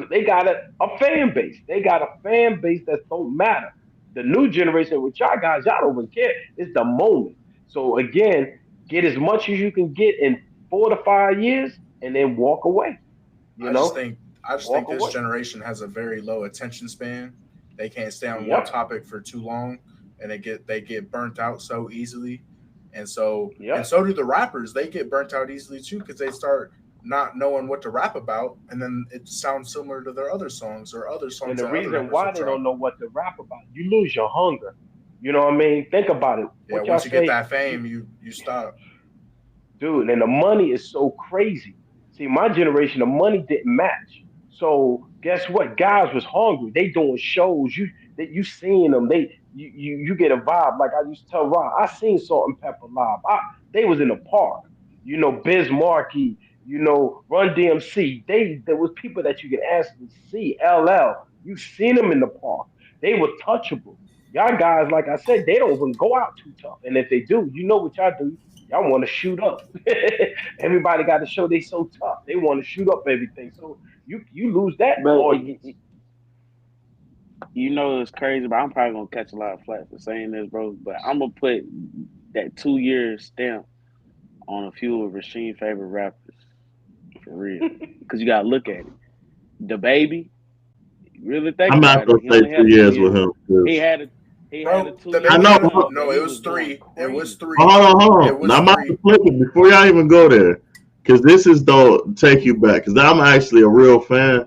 they got a fan base. They got a fan base that don't matter. The new generation with y'all guys, y'all don't even care. It's the moment. So again, get as much as you can get in 4 to 5 years, and then walk away. You I just know, think I just walk think this away. generation has a very low attention span. They can't stay on one Yep, topic for too long, and they get burnt out so easily. And yep. so do the rappers. They get burnt out easily too because they start not knowing what to rap about, and then it sounds similar to their other songs or other And songs the that other reason rappers why have they don't dropped. know what to rap about, you lose your hunger. You know what I mean? Think about it. Yeah, What y'all once you get say? that You fame, you stop. dude, and the money is so crazy. See, my generation, the money didn't match. So guess what? Guys was hungry. They doing shows. You seeing them. You get a vibe. Like I used to tell Rob, I seen Salt and Pepper live. They was in the park. Biz Markie. Run DMC. There was people that you could actually see. LL. You seen them in the park. They were touchable. Y'all guys, like I said, they don't even go out too tough. And if they do, you know what y'all do? Y'all want to shoot up. Everybody got to show they so tough. They want to shoot up everything. So you lose that But audience. it's crazy. But I'm probably gonna catch a lot of flack for saying this, bro. But I'm gonna put that 2 year stamp on a few of Rasheem's favorite rappers for real. Because you gotta look at it. The baby, really think I'm not about it. gonna He say only had 2 years 2 years. with him. He 'Cause had a he had a Bro, two the year I baby know. had a run, No, and no. he It was was going three. It was crazy. three. Hold It on. Now was I'm about to three. flip it before y'all even go there, because this is though take you back. Because I'm actually a real fan.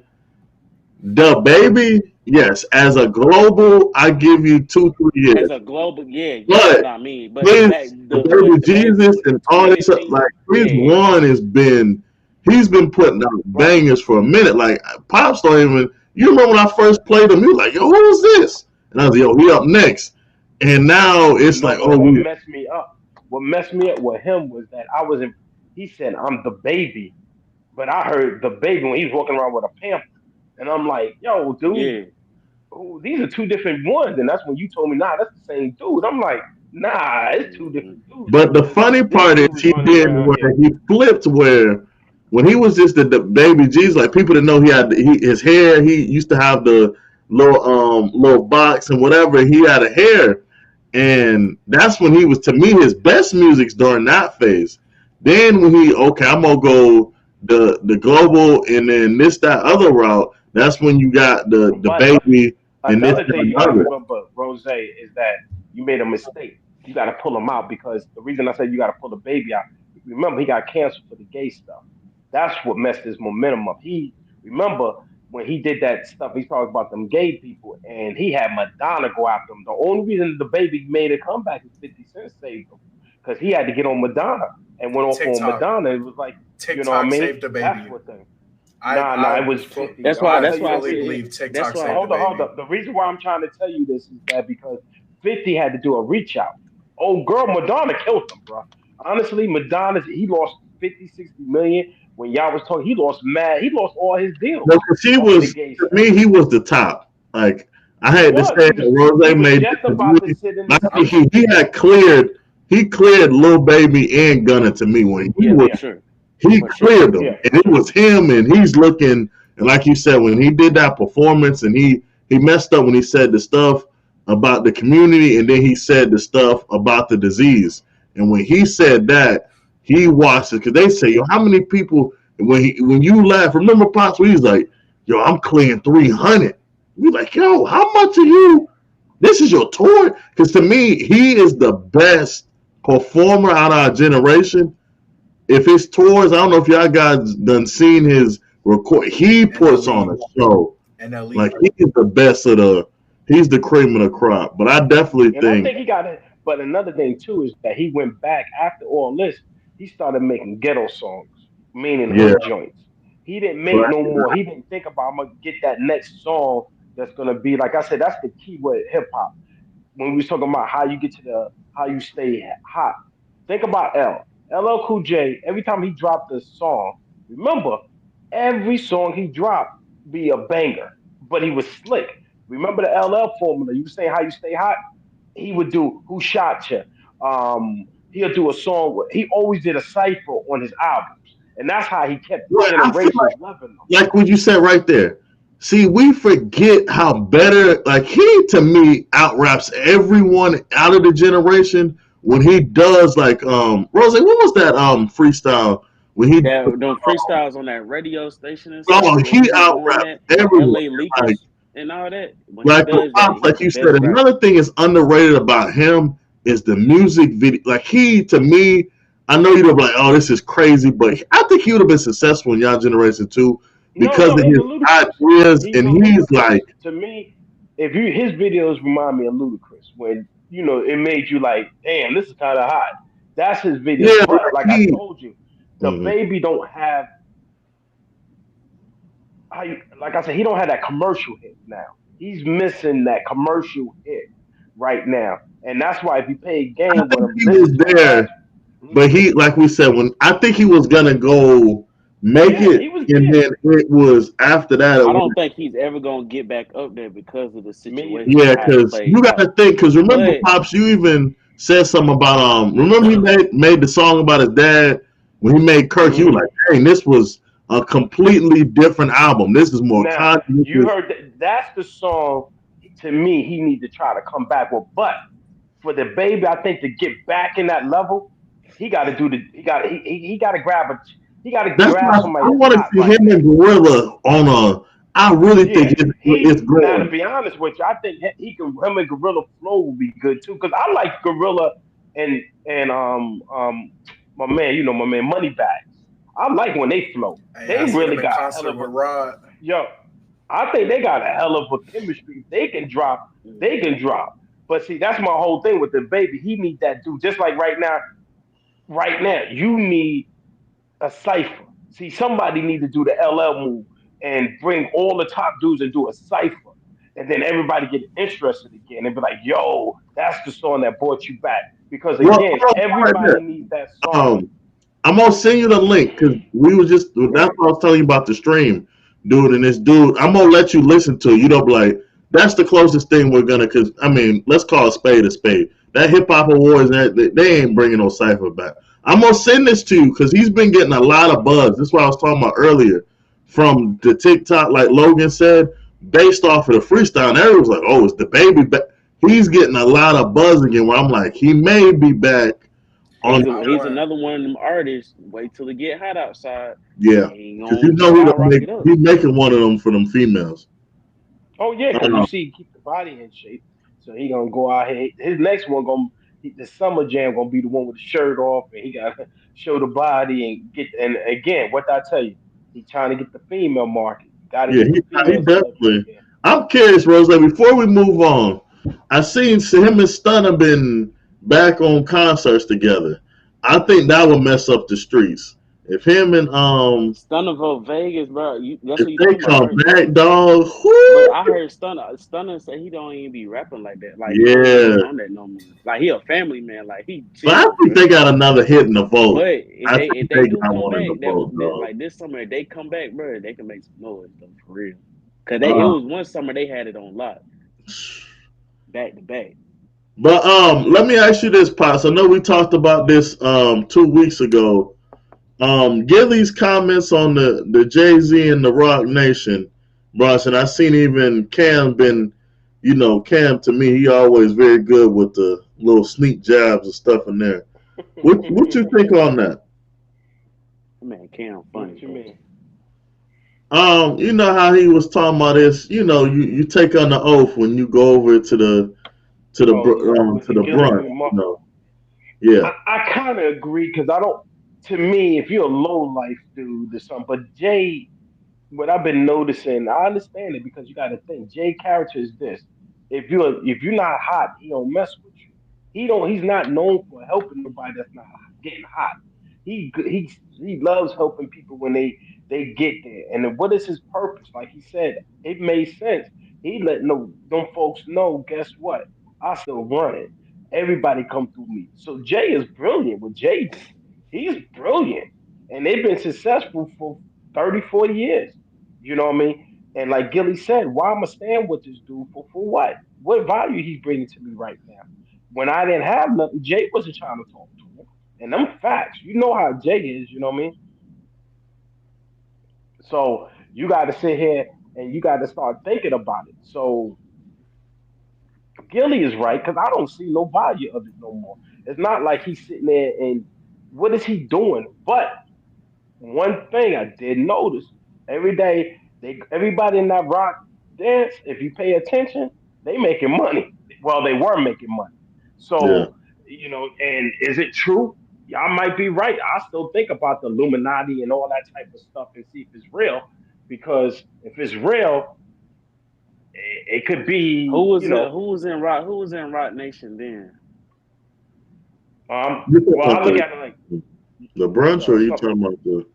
The baby, yes, as a global, I give you 2 3 years. As a global, yeah, yeah, But no, I mean, but back his the baby the baby Jesus and all this like 2015, his yeah, one has been he's been putting out right. bangers for a minute. Like Pops don't even you remember when I first played him, you were like, yo, who is this? And I was like, yo, he up next. And now it's No, like, but oh what we messed me up? What messed me up with him was that I wasn't. He said I'm the baby, but I heard the baby when he was walking around with a pamper, and I'm like, yo, dude, yeah. these are two different ones. And that's when you told me, nah, that's the same dude. I'm like, nah, it's two Hmm. different dudes but the because funny this part is dude was he running did around where here. he flipped where when he was just the baby Jesus, like people didn't know his hair, he used to have the little box and whatever, he had a hair. And that's when he was to me his best music's during that phase. Then when I'm gonna go the global and then this that other route. That's when you got the But baby and this another that thing you and got to other. remember, Rose, is that you made a mistake. You got to pull him out because the reason I said you got to pull the baby out. Remember, he got canceled for the gay stuff. That's what messed his momentum up. He remember when he did that stuff. He talked about them gay people, and he had Madonna go after him. The only reason the baby made a comeback is 50 Cent saved him because he had to get on Madonna and went off on TikTok. Madonna. It was like, you know what I TikTok mean? saved the That's baby. what thing. I Nah, I it was fu- 50. That's I'm why gonna I tell that's you why the I fully reason. said believe that's TikTok why saved the Hold baby. up. The reason why I'm trying to tell you this is that because 50 had to do a reach out. Oh, girl, Madonna killed him, bro. Honestly, Madonna, he lost 50, 60 million when y'all was talking. He lost mad. He lost all his No, deals 'cause he off of the was gay to stuff. me he was the top. Like I He had to was. say that He Rose was made just about to this. sit in I the think I'm seat. he cleared Lil Baby and Gunna to me when yeah, Yeah, he for sure. cleared them, yeah, and it was him, and he's looking, and like you said, when he did that performance, and he messed up when he said the stuff about the community, and then he said the stuff about the disease, and when he said that, he watched it because they say, yo, how many people when you laugh, remember Pops, when he's like, yo, I'm clearing 300. We like, yo, how much are you? This is your tour, because to me, he is the best performer out of our generation if his tours, I don't know if y'all guys done seen his record. He puts on NLE. a show. Like NLE. he is the best of the. he's the cream of the crop. But I definitely And I think, think he got it. But another thing too is that he went back after all this. He started making ghetto songs, meaning yeah, hood joints. He didn't make right, no more. He didn't think about I'm gonna get that next song that's gonna be like I said. That's the key with hip hop. When we was talking about how you get to the how you stay hot. Think about LL Cool J. Every time he dropped a song, remember every song he dropped be a banger, but he was slick. Remember the LL formula? You saying how you stay hot? He would do "Who Shot Ya." He'll do a song. He always did a cipher on his albums, and that's how he kept right. I feel generations loving them. like what you said right there. See, we forget how better, like he to me out raps everyone out of the generation when he does like Rose. What was that freestyle when he That them freestyles on that radio station and stuff oh when he he was out doing raps that, the everyone. LA Like Leakers and all that. When he like with does that, Pops, he's like the you said, best rapper. another thing is underrated about him is the music video. Like he to me, I know you'd be like, oh, this is crazy, but I think he would have been successful in your generation too No, because no, of he's a his ludicrous. ideas He's and a he's ludicrous. like To me, if you his videos remind me of ludicrous when it made you like, damn, this is kind of hot. That's his videos. yeah, But like like I he. told you, the Mhm. baby don't have how you, like I said, he don't have that commercial hit now. He's missing that commercial hit right now, and that's why if you play a I game with think him, he listen was to his there, last. Mhm. but he, like we said, when I think he was gonna go make Yeah, it, he was and there. then it was after that. It I went, don't think he's ever gonna get back up there because of the Me situation either. and yeah, how it because you played got out. to think. Because remember, But pops, you even said something about Remember he made the song about his dad when he made Kirk. You were Hmm. like, dang, this was a completely different album. This is more Now conscious. you heard that's the song. To me, he need to try to come back with, but for the baby, I think to get back in that level, he got to do the he got to grab a he got to That's grab why somebody I that's want to hot see right him now. and Gorilla on a. I really think Yeah, it's he now to going. be honest with you, I think he can him and Gorilla Flow will be good too because I like Gorilla and my man, my man Moneybags. I like when they flow. Hey, They I seen really him in got a hell concert of a with Rod. yo. I think they got a hell of a chemistry. They can drop. They can drop. But see, that's my whole thing with the baby. He need that dude. Just like right now, you need a cipher. See, somebody need to do the LL move and bring all the top dudes and do a cipher. And then everybody get interested again and be like, yo, that's the song that brought you back. Because Well, again, hold on, right everybody there. needs that song. Um, I'm gonna send you the link because we was just that's Mhm. what I was telling you about the stream, dude. And this dude, I'm gonna let you listen to. It. You don't be like that's the closest thing we're gonna. Because I mean, let's call a spade a spade. That hip hop awards, they ain't bringing no cipher back. I'm gonna send this to you because he's been getting a lot of buzz. This is what I was talking about earlier from the TikTok, like Logan said, based off of the freestyle. And everyone's like, "Oh, it's the baby." But he's getting a lot of buzz again. Where I'm like, he may be back on. he's I he's want. another one of them artists. Wait till it get hot outside. Yeah, He ain't because you gonna know skyrocket up. he's making one of them for them females. Oh yeah, because you Uh, see, he keep the body in shape. So he gonna go out here. His next one the summer jam gonna be the one with the shirt off, and he gotta show the body and get. And again, what I tell you, he trying to get the female market. You got to yeah, get the he female celebrity definitely. again. I'm curious, Rose. Like, before we move on, I seen him and Stunner been back on concerts together. I think that would mess up the streets if him and Stunnerville Vegas, bro. That's if what you they talking about, come right? back, dog. But Whoo, I heard Stunner say he don't even be rapping like that. Like he don't even be yeah, on that no more. Like he a family man. Like he but I chill, think bro. they got another hit in the vote. But I if think they they do got come one in back, the vote, dog. like this summer, if they come back, bro, they can make some noise though for real. Cause it Uh, was one summer they had it on lock, back to back. but let me ask you this, Pops. I know we talked about this 2 weeks ago. Gilly's comments on the Jay Z and the Rock Nation, Bronson. I seen even Cam been, Cam to me he always very good with the little sneak jabs and stuff in there. What you think on that? Man, Cam funny, What you bro. mean? You know how he was talking about this. You take on the oath when you go over Oh, with to the the Gilly brunt. remark. Yeah, I kind of agree because I don't. To me, if you're a low life dude or something, but Jay, what I've been noticing, I understand it because you got to think. Jay character is this. If you're not hot, he don't mess with you. He's not known for helping nobody that's not getting hot. He loves helping people when they get there. And then what is his purpose? Like he said, it made sense. He let no them folks know. Guess what? I still run it. Everybody come through me. So Jay is brilliant. What Jay do? He's brilliant, and they've been successful for 30, 40 years. You know what I mean? And like Gilly said, why am I staying with this dude for what? What value he's bringing to me right now? When I didn't have nothing, Jay wasn't trying to talk to him. And them facts, you know how Jay is, you know what I mean? So you got to sit here and you got to start thinking about it. So Gilly is right because I don't see no value of it no more. It's not like he's sitting there and what is he doing? But one thing I did notice every day, everybody in that rock dance, if you pay attention, they making money. Well, they were making money. Yeah. So, and is it true? Y'all might be right. I still think about the Illuminati and all that type of stuff and see if it's real. Because if it's real, it could be, Who was in Rock Nation then? You talking well, I about look at it like, the brunch, or it's you something. talking about the?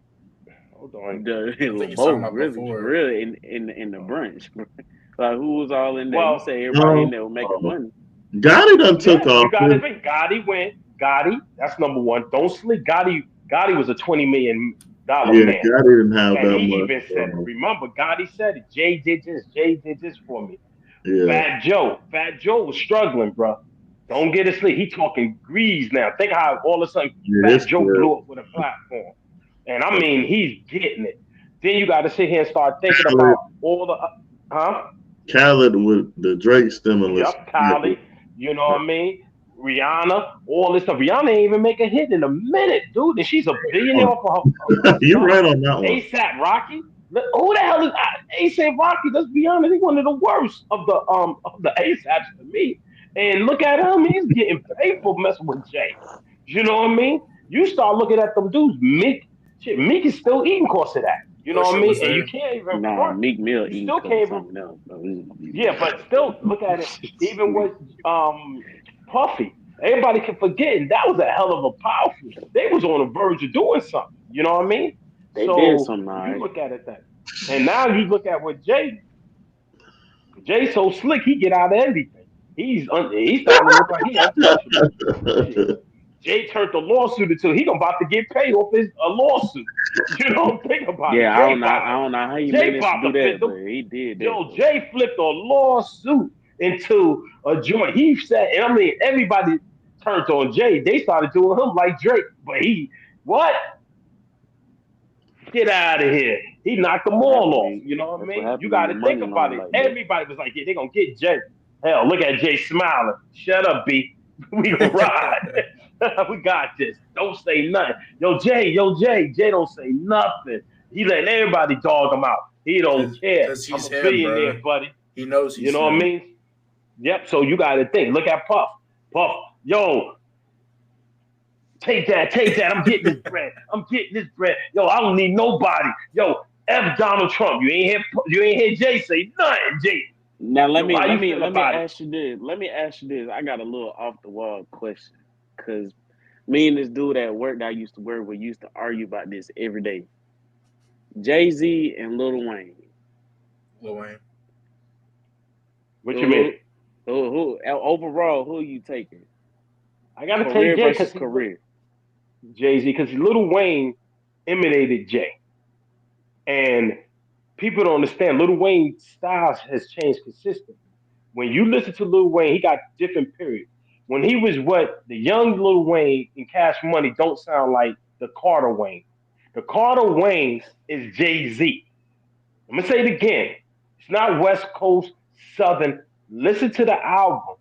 Hold on. The I think he's talking both about really, before. really in the Uh, brunch. Like who was all in there? You well, say everybody in No, there was making money. Gotti done took yeah, you off. got to think. Gotti went. Gotti, that's number one. Don't sleep. Gotti was a $20 million Yeah, man. Gotti didn't have And that he much. even said it. Remember, Gotti said it. Jay did this for me. Yeah, Fat Joe was struggling, bro. Don't get asleep. He talking grease now. Think how all of a sudden yeah, Fat it's Joe blew up terrible. with a platform. And I mean, he's getting it. Then you got to sit here and start thinking Khaled, about all the, huh? Khaled with the Drake stimulus. Yep, Kylie. You know what I mean? Rihanna, all this stuff. Rihanna ain't even make a hit in a minute, dude. And she's a billionaire off of her You're stuff. right on that one. ASAP Rocky. Who the hell is ASAP Rocky? Let's be honest. He's one of the worst of the ASAPs to me. And look at him. He's getting paid for messing with Jay. You know what I mean? You start looking at them dudes. Meek is still eating course of that. You know what I Usher mean? was And you there. can't even Nah, front. Meek Mill You eating still because of can't even. something else. Bro. He's gonna be Yeah, but still look at it. Even with Puffy, everybody can forget, and that was a hell of a powerful. They was on the verge of doing something. You know what I mean? They did So something all you right. look at it that, and now you look at what Jay. Jay so slick, he get out of everything. He's starting to look like he untouchable. Shit. Jay turned the lawsuit into he gonna about to get paid off his a lawsuit. You don't think about it. Yeah, I don't know how he Jay managed to about do to that, fit but the he did that yo, though. Jay flipped a lawsuit into a joint. He said, and I mean, everybody turned on Jay. They started doing him like Drake, but what? Get out of here. He knocked them all off. You know what I That's what mean? You happened when got your to think money about long it. like that. Everybody was like, yeah, they're going to get Jay. Hell, look at Jay smiling. Shut up, B. We going to ride. We got this. Don't say nothing. Jay don't say nothing. He letting everybody dog him out. He don't care. Cause I'm he's a him, billionaire, bro. buddy. He knows You he's know what I him. mean? Yep. So you got to think. Look at Puff. Puff. Yo, take that. Take that. I'm getting this bread. I'm getting this bread. Yo, I don't need nobody. Yo, F Donald Trump. You ain't hear Jay say nothing, Jay. Now let Yo, me how let you me feel let me about it? ask you this. Let me ask you this. I got a little off the wall question. Cause me and this dude at work that I used to work with used to argue about this every day. Jay-Z and Lil Wayne. Lil Wayne. What you mean? Who, who overall who are you taking? I gotta take Career Jay versus because he career. Jay Z because Little Wayne imitated Jay, and people don't understand. Little Wayne's styles has changed consistently. When you listen to Lil Wayne, he got different periods. When he was what the young Lil Wayne in Cash Money don't sound like the Carter Wayne. The Carter Wayne is Jay Z. I'm gonna say it again. It's not West Coast Southern. Listen to the album.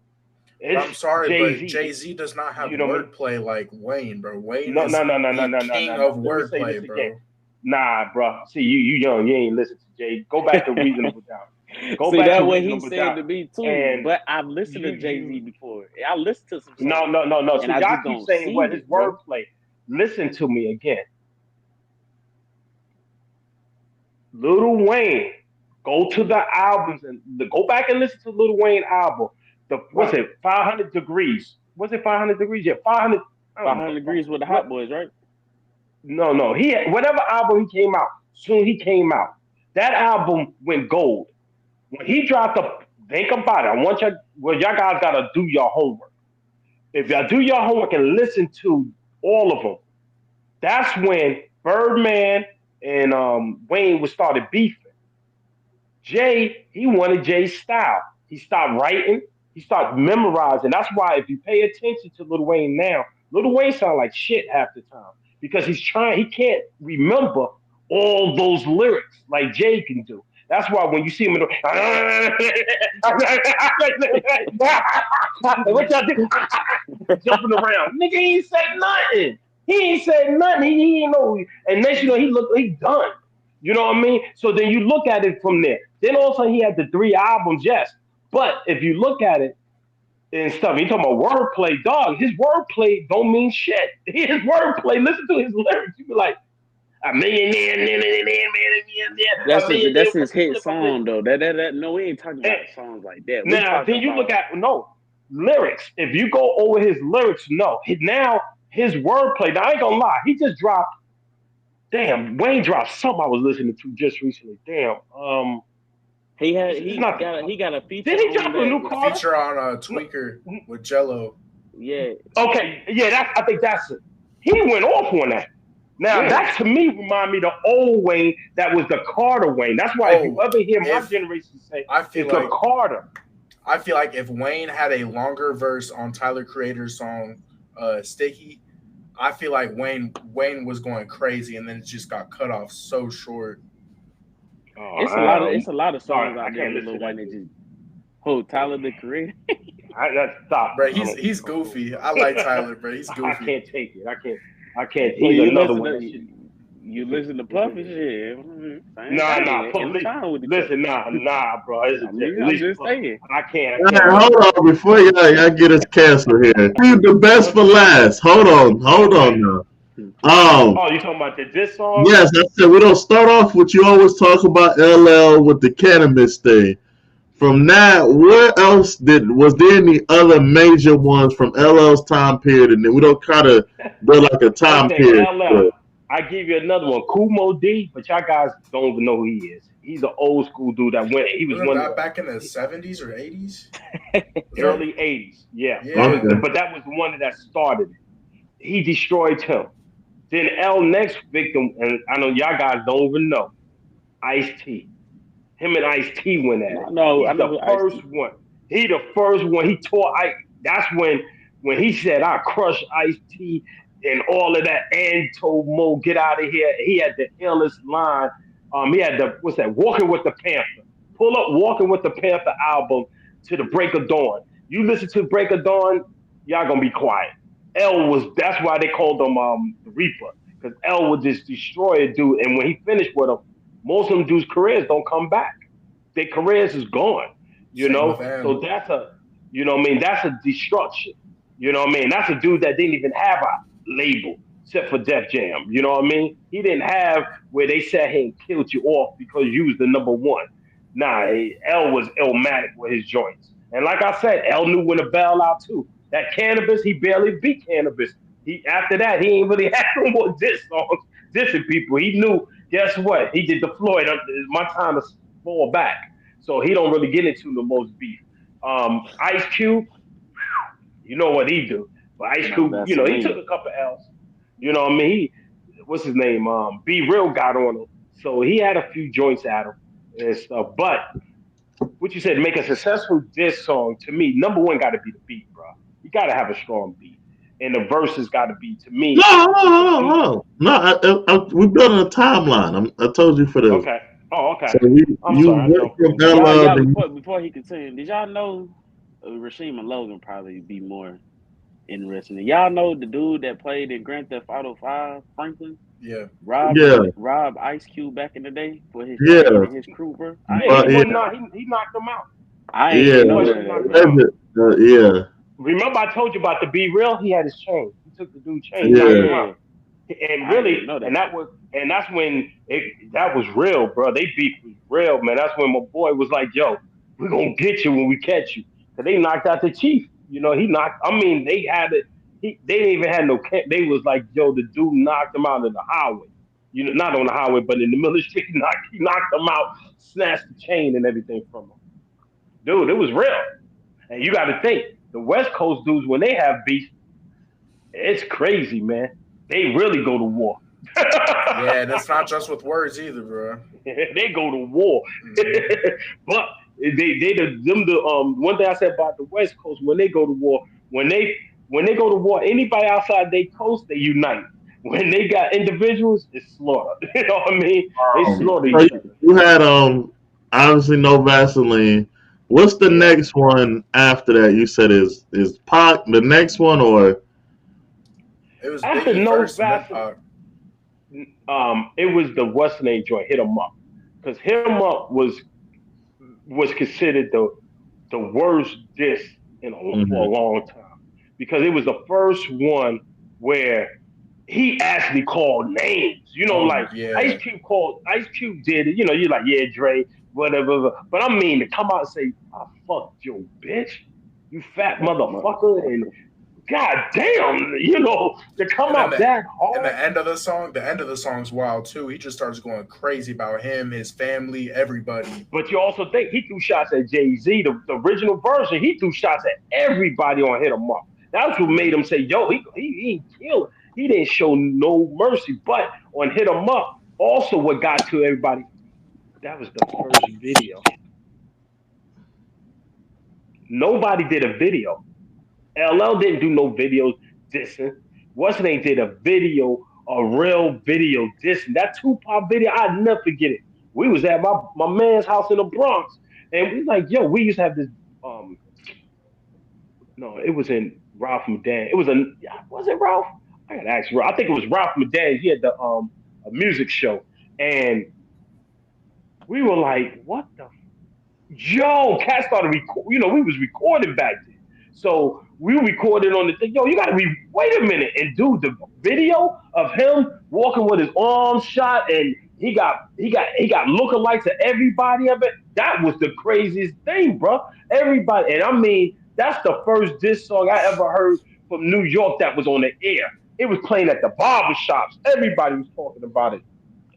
But It's I'm sorry, Jay but Z. Jay Z does not have You know what I mean? wordplay like Wayne, bro. Wayne No, no, is no, no, no, the no, no, king no, of no. Let me say this wordplay, again. bro. Nah, bro. See, you young. You ain't listen to Jay. Go back to Reasonable Doubt. Go See, back to that what he Reasonable said Doubt. to me too. And But I've listened to Jay Z you before. I listened to some no, songs, no, no, no. and See, I y'all just keep don't saying see what his it, bro. wordplay. Listen to me again. Little Wayne Go to the albums and go back and listen to Lil Wayne album. The what's Right. it? 500 degrees. Was it 500 degrees? Yeah, 500. I don't 500 know. degrees with the What? Hot Boys, right? No, no. He had, whatever album he came out. Soon he came out. That album went gold. When he dropped the think about it. I want you. Well, y'all guys gotta do your homework. If y'all do your homework and listen to all of them, that's when Birdman and Wayne was started beefing. Jay, he wanted Jay's style. He stopped writing. He started memorizing. That's why if you pay attention to Lil Wayne now, Lil Wayne sound like shit half the time because he's trying. He can't remember all those lyrics like Jay can do. That's why when you see him in the what y'all do? Jumping around, nigga, he ain't said nothing. He ain't said nothing. He ain't know. And next you know, he done. You know what I mean? So then you look at it from there. Then also he had the three albums, yes. But if you look at it and stuff, you talking about wordplay, dog. His wordplay don't mean shit. His wordplay, listen to his lyrics. You be like, a millionaire, a millionaire That's his with the hit flip of it. song though. That no, we ain't talking And about songs like that. We now talking then you look about at no lyrics. If you go over his lyrics, no. Now his wordplay. Now I ain't gonna lie, he just dropped. Damn, Wayne dropped something I was listening to just recently. Damn, it's not the. he got a feature Did he on drop a that. new The Carter? feature on No. Tweaker with Jello. Yeah, Okay, yeah, that's. I think that's it. He went off on that. Now yeah. that to me remind me the old Wayne that was the Carter Wayne. That's why if you Oh, ever hear my if generation say I feel it's the like Carter. I feel like if Wayne had a longer verse on Tyler Creator's song Sticky, I feel like Wayne was going crazy and then it just got cut off so short. Oh, I It's don't. a lot of Sorry, songs I out there can't with listen Lil to Wayne that that dude. just Tyler the Creator. That stop. Bro, I don't. he's goofy. I like Tyler, bro. He's I goofy. can't take it. I can't. I can't. Well, He's another one that should. you listen to Puffy shit. Same Nah. thing. In Police. time with each other. Listen, nah, bro. It's a at I'm least just saying. I Hey, can't listen. hold on before y'all get us canceled here. Leave the best for last. Hold Okay. on now. Um, Oh, you talking about the diss song? yes, I said we don't start off with you always talk about LL with the cannabis thing. From that, where else was there any other major ones from LL's time period? And then we don't kind of do like a time Okay, period. LL. I give you another one, Kumo D, but y'all guys don't even know who he is. He's an old school dude that went. He was Wasn't one of that back in the 70s or 80s? Was the that? early '80s. Yeah, Yeah. but that was the one that started it. He destroyed him. Then L next victim, and I know y'all guys don't even know, Ice T. Him and Ice T went at it. I He's know the who Ice first T. one. He the first one. He taught Ice. That's when he said, "I crush Ice T," and all of that. Anto get out of here. He had the illest line. He had the what's that? Walking with the Panther. Pull up, Walking with the Panther album to the Break of Dawn. You listen to Break of Dawn, y'all gonna be quiet. L was that's why they called him the Reaper because L would just destroy a dude, and when he finished with him, most of them dudes' careers don't come back. Their careers is gone. You Same with know, M. so that's a you know what I mean. That's a destruction. You know what I mean. That's a dude that didn't even have a label except for Def Jam. You know what I mean. He didn't have where they sat here and killed you off because you was the number one. Nah, L was illmatic with his joints. And like I said, L knew when to bail out too. That cannabis, he barely beat cannabis. He after that, he ain't really had no more diss songs, dissing people. He knew, guess what? He did the Floyd. It's my time to fall back. So he don't really get into the most beef. Ice Cube, you know what he do. But Ice No, Cube, that's you know, he took me. a couple L's. You know what I mean? What's his name? Be Real got on him. So he had a few joints at him and stuff. But what you said, make a successful diss song, to me, number one got to be the beat, bro. You got to have a strong beat. And the verses got to be, to No, me, hold on, if a hold on, dude, hold on. No, we're building a timeline. I told you for this. okay. Oh, okay. So I'm you sorry, I went jumped from in. Y'all LL before he continued, did y'all know Rasheem and Logan probably be more interesting? Y'all know the dude that played in Grand Theft Auto 5, Franklin? Yeah. yeah, Rob Ice Cube back in the day for his chain yeah, and his crew, bro. Yeah, he but yeah, was not. He knocked him out. I He yeah, ain't pretty know much none of that, knocked him bro. out. legend, yeah, Remember, I told you about the Be Real. He had his chain. He took the dude's chain. He knocked him yeah. out. Yeah. And I didn't really, even know and that. that's when that was real, bro. They beef was real, man. That's when my boy was like, "Yo, we're gonna get you when we catch you," because they knocked out the chief. He knocked. I mean, they had it. They didn't even have no. They was like, "Yo, the dude knocked him out on the highway. Not on the highway, but in the middle of the street, he knocked him out, snatched the chain and everything from him, dude. It was real. And you got to think the West Coast dudes when they have beef, it's crazy, man. They really go to war. Yeah, and it's not just with words either, bro. They go to war. Hmm. But one thing I said about the West Coast when they go to war, when they go to war, anybody outside their coast they unite. When they got individuals, it's slaughter. You know what I mean? They slaughter So each other. you had obviously no Vaseline. What's the Yeah. next one after that? You said is Pac the next one or It was After Biggie no first, and then Vaseline, Pac. it was the Western A joint, Hit 'em Up, because Hit 'em Up was considered the worst diss for Mhm. a long time because it was the first one where he actually called names. Oh Like Ice yeah, Cube Ice Cube did it. You're like, yeah, Dre, whatever. But I mean, to come out and say, I fucked your bitch, you fat motherfucker, and god damn, to come and then out that the hard. end of the song, the end of the song's wild too. He just starts going crazy about him, his family, everybody. But you also think he threw shots at Jay Z, the original version. He threw shots at everybody on Hit 'em Up. That's what made him say, "Yo, he ain't kill. He didn't show no mercy." But on Hit 'em Up, also what got to everybody, that was the first video. Nobody did a video. LL didn't do no videos dissing. What's the name did a video, a real video dissing. That Tupac video, I'd never forget it. We was at my man's house in the Bronx, and we like, yo, we used to have this. Um, no, it was in Ralph Madan. It was was it Ralph? I gotta ask Ralph. I think it was Ralph Madan. He had the a music show, and we were like, what the Yo, Cat started we was recording back then. So we recorded on the thing. Yo, you gotta wait a minute. And dude, the video of him walking with his arms shot and he got lookalikes of everybody of it. That was the craziest thing, bro. Everybody, and I mean, that's the first diss song I ever heard from New York that was on the air. It was playing at the barber shops. Everybody was talking about it.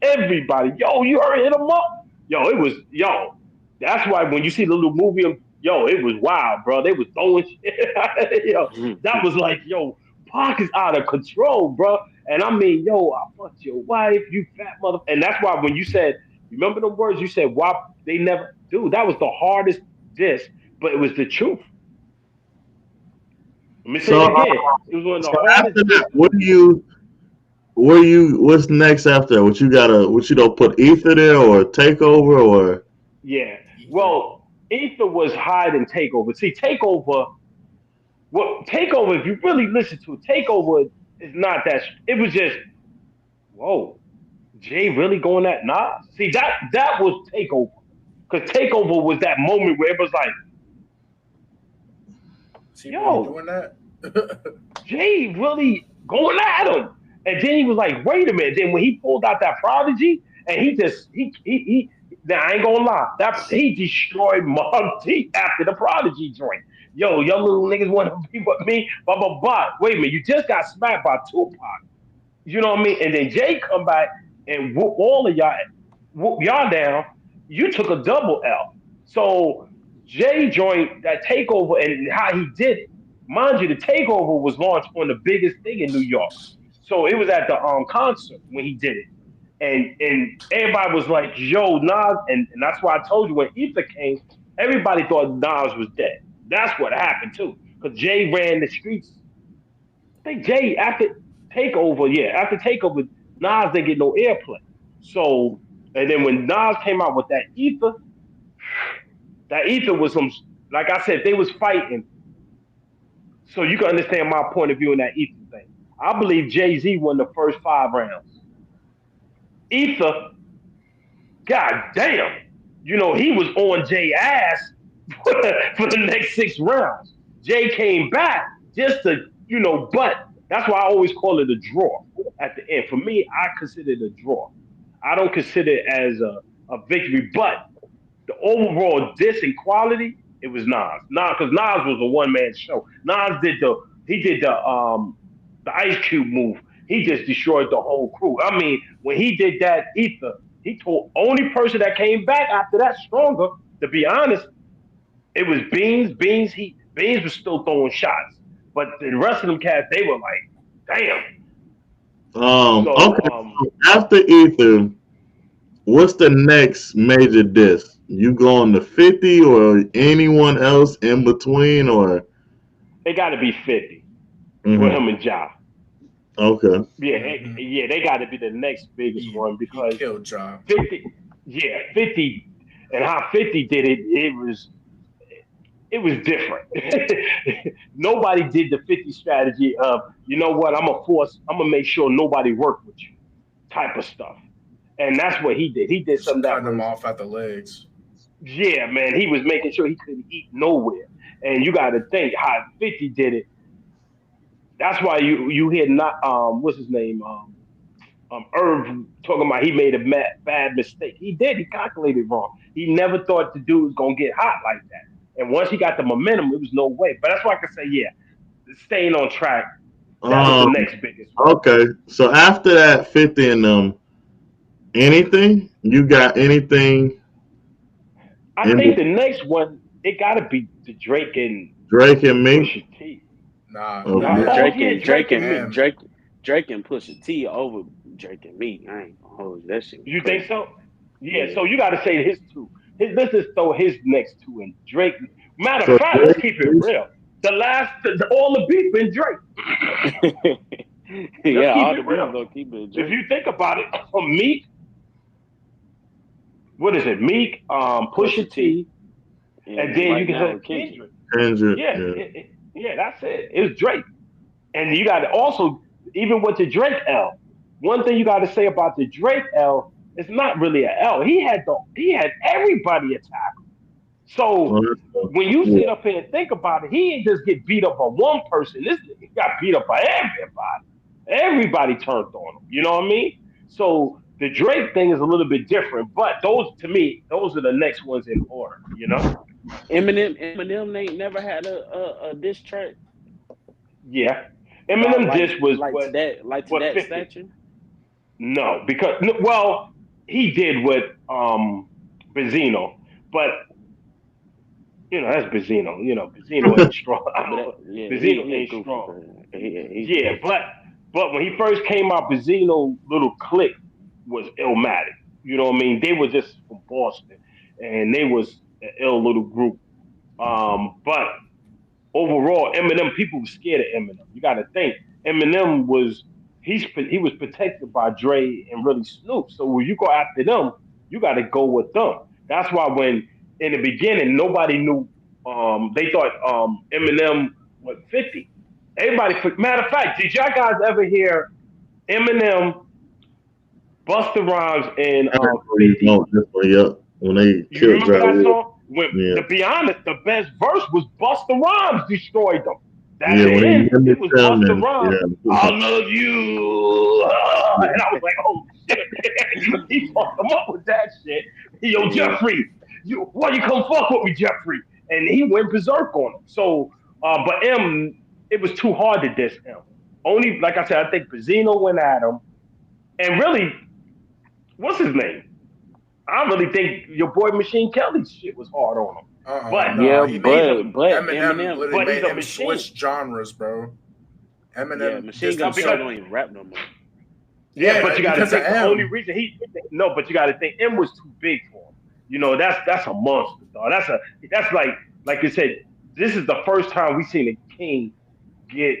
Everybody, yo, you heard Hit 'em Up? Yo, it was yo. That's why when you see the little movie, yo, it was wild, bro. They was throwing shit. Yo, that was like, yo, Pac is out of control, bro. And I mean, yo, I fucked your wife, you fat mother. And that's why when you said, remember the words you said, why they never, dude, that was the hardest diss, but it was the truth. Let me say So it again. It was one of so the after hardest that, diss. what's next after that? What you don't put Ether there or Takeover or Yeah. Ether. Well, Ether was hiding Takeover. See, Takeover, if you really listen to it, Takeover is not that. It was just, whoa, Jay really going at Nas? See, that was Takeover. Because Takeover was that moment where it was like, Is he really yo, doing that? Jay really going at him. And then he was like, wait a minute. Then when he pulled out that prodigy, and he just now I ain't gonna lie, that he destroyed Mob Deep after the prodigy joint. Yo, y'all little niggas want to be with me, blah blah blah. Wait a minute, you just got smacked by Tupac. You know what I mean? And then Jay come back and whoop y'all down. You took a double L. So Jay joined that takeover and how he did it. Mind you, the takeover was launched on the biggest thing in New York. So it was at the concert when he did it. And everybody was like, yo, Nas, and that's why I told you when Ether came, everybody thought Nas was dead. That's what happened too. Because Jay ran the streets. I think Jay after takeover, Nas didn't get no airplay. So and then when Nas came out with that Ether was some like I said, they was fighting. So you can understand my point of view in that Ether thing. I believe Jay Z won the first 5 rounds. Ether, god damn, he was on Jay ass for the next 6 rounds. Jay came back just to, butt. That's why I always call it a draw at the end. For me, I consider it a draw. I don't consider it as a victory, but the overall diss and quality, it was Nas. Nas, because Nas was a one man show. Nas did the Ice Cube move. He just destroyed the whole crew. I mean, when he did that ether, he told only person that came back after that stronger. To be honest, it was Beans. Beans was still throwing shots, but the rest of them cats, they were like, damn. So Okay. So after Ether, what's the next major disc? You going to 50 or anyone else in between or? it got to be 50 with Hmm. him and Ja. Okay. Yeah, Hmm. yeah, they got to be the next biggest one He because killed Ja. 50, yeah, 50, and how 50 did it, it was different. Nobody did the 50 strategy of, you know what, I'm gonna make sure nobody worked with you type of stuff. And that's what he did. He did Just something that cutting him was, off at the legs. yeah, man, he was making sure he couldn't eat nowhere. And you got to think how 50 did it. That's why you hear not what's his name Irv talking about he made a bad mistake. He did. He calculated wrong. He never thought the dude was gonna get hot like that. And once he got the momentum, it was no way. But that's why I can say, yeah, staying on track. That was the Um. next biggest one. Okay. So after that 50 and anything you got anything I in think the next one it got to be the Drake and Drake and me? Pusha T. Nah, Okay. Nah, Yeah, oh M yeah, Drake and me. M Drake and Pusha T over Drake and me. I ain't gonna hold you. That shit was You think crazy. so? Yeah. Yeah. So you got to say his two. Let's just throw his next two in Drake. Matter of So fact, let's Drake, keep it real. All the beef in Drake. Let's Yeah, keep all the it beef real. gonna keep it If Drake. you think about it, from Meek, what is it? Meek, Pusha Pusha T T, and and then you right can now say Kendrick. Kendrick. Kendrick, Yeah, yeah. yeah, that's it. It's Drake, and you got to also even with the Drake L. One thing you got to say about the Drake L, it's not really a L. He had everybody attack. Oh, So when you yeah. sit up here and think about it, he didn't just get beat up by one person. This nigga got beat up by everybody. Everybody turned on him. You know what I mean? So the Drake thing is a little bit different, but those to me, those are the next ones in order. You know? Eminem ain't never had a diss track Yeah. about Eminem diss was like to what that 50. stature. No, because well, he did with Benzino, but that's Benzino. Benzino ain't strong. I But don't. yeah, Benzino he a ain't goofy strong. person. He Yeah, goofy. but when he first came out, Benzino little clique was illmatic. You know what I mean? They were just from Boston, and they was an ill little group. But overall, Eminem, people were scared of Eminem. You got to think Eminem he was protected by Dre and really Snoop. So when you go after them, you got to go with them. That's why when in the beginning nobody knew. They thought Eminem was 50. Everybody. Matter of fact, did y'all guys ever hear Eminem, Busta Rhymes, and I know you 50? know this one, yep. When they You killed remember Dry that Wood. song? When Yeah. to be honest, the best verse was Busta Rhymes destroyed them. At Yeah, the when he end, met it was them Busta and Rhymes. I yeah. love you, and I was like, oh shit. He fucked them up with that shit. Yo, Yeah. Jeffrey, why you come fuck with me, Jeffrey? And he went berserk on him. So, but it was too hard to diss him. Only like I said, I think Pizzino went at him, and really, what's his name? I really think your boy Machine Kelly's shit was hard on him. But Yeah, He made him. but Eminem Eminem, literally but he's made a him machine. switch genres, bro. yeah, Eminem Machine dissed Gun Because Kelly himself. don't even rap no more. yeah, Yeah, but you got to because of think the only M. reason he no, but you got to think M was too big for him. That's a monster, dog. That's like you said. This is the first time we seen a king get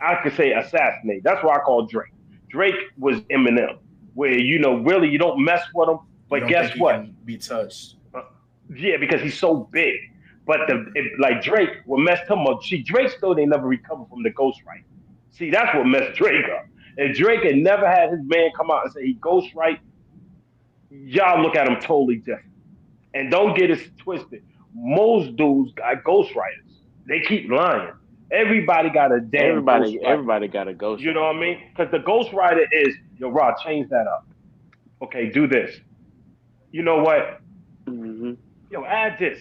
I could say assassinated. That's why I call Drake. Drake was Eminem, where really you don't mess with him. You But don't guess think he what? can be touched? Uh, yeah, because he's so big. But like Drake, what messed him up? See, Drake still they never recovered from the ghostwrite. See, that's what messed Drake up. If Drake had never had his man come out and say he ghostwrite, y'all look at him totally different. And don't get it twisted. Most dudes got ghostwriters. They keep lying. Everybody got a damn ghostwriter. Everybody got a You know ghostwriter, what I mean? bro. Because the ghostwriter is, yo, Rod, change that up. Okay, do this. You know what? Hmm. Yo, add this.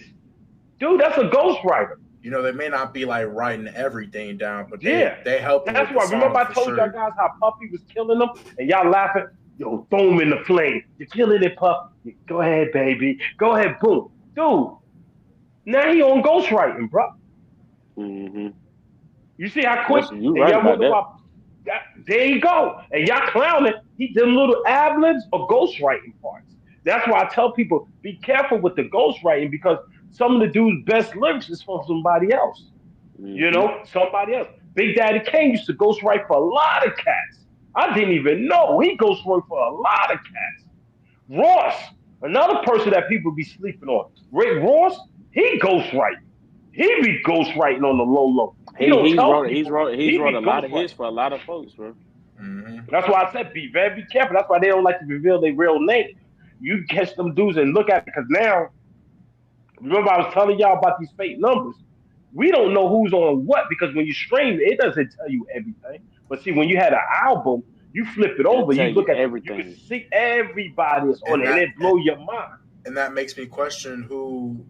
Dude, that's a ghostwriter. You know, they may not be like writing everything down, but Yeah. they helping That's with the why. Remember song I for told y'all sure. guys how Puffy was killing them and y'all laughing? Yo, throw him in the flame. You're killing it, Puff. Go ahead, baby. Go ahead, boom. Dude, now he on ghostwriting, bro. Hmm. You see how quick? That's you And right y'all about wonder that. why. There you go. And y'all clowning. He them little ad libs or ghostwriting parts. That's why I tell people be careful with the ghostwriting because some of the dude's best lyrics is from somebody else. You Hmm. know, somebody else. Big Daddy Kane used to ghostwrite for a lot of cats. I didn't even know he ghostwrote for a lot of cats. Ross, another person that people be sleeping on. Rick Ross, he ghostwriting. He be ghostwriting on the low low. He He don't he's tell wrote people. he's He wrote a be lot of hits ghostwriting. for a lot of folks, bro. Hmm. That's why I said be careful. That's why they don't like to reveal their real name. You catch them dudes and look at it because now, remember I was telling y'all about these fake numbers. We don't know who's on what because when you stream, it doesn't tell you everything. But see, when you had an album, you flip it It'll over, tell you you look at you can everything. see everybody is on And it, and that it blow your mind. and that makes me question who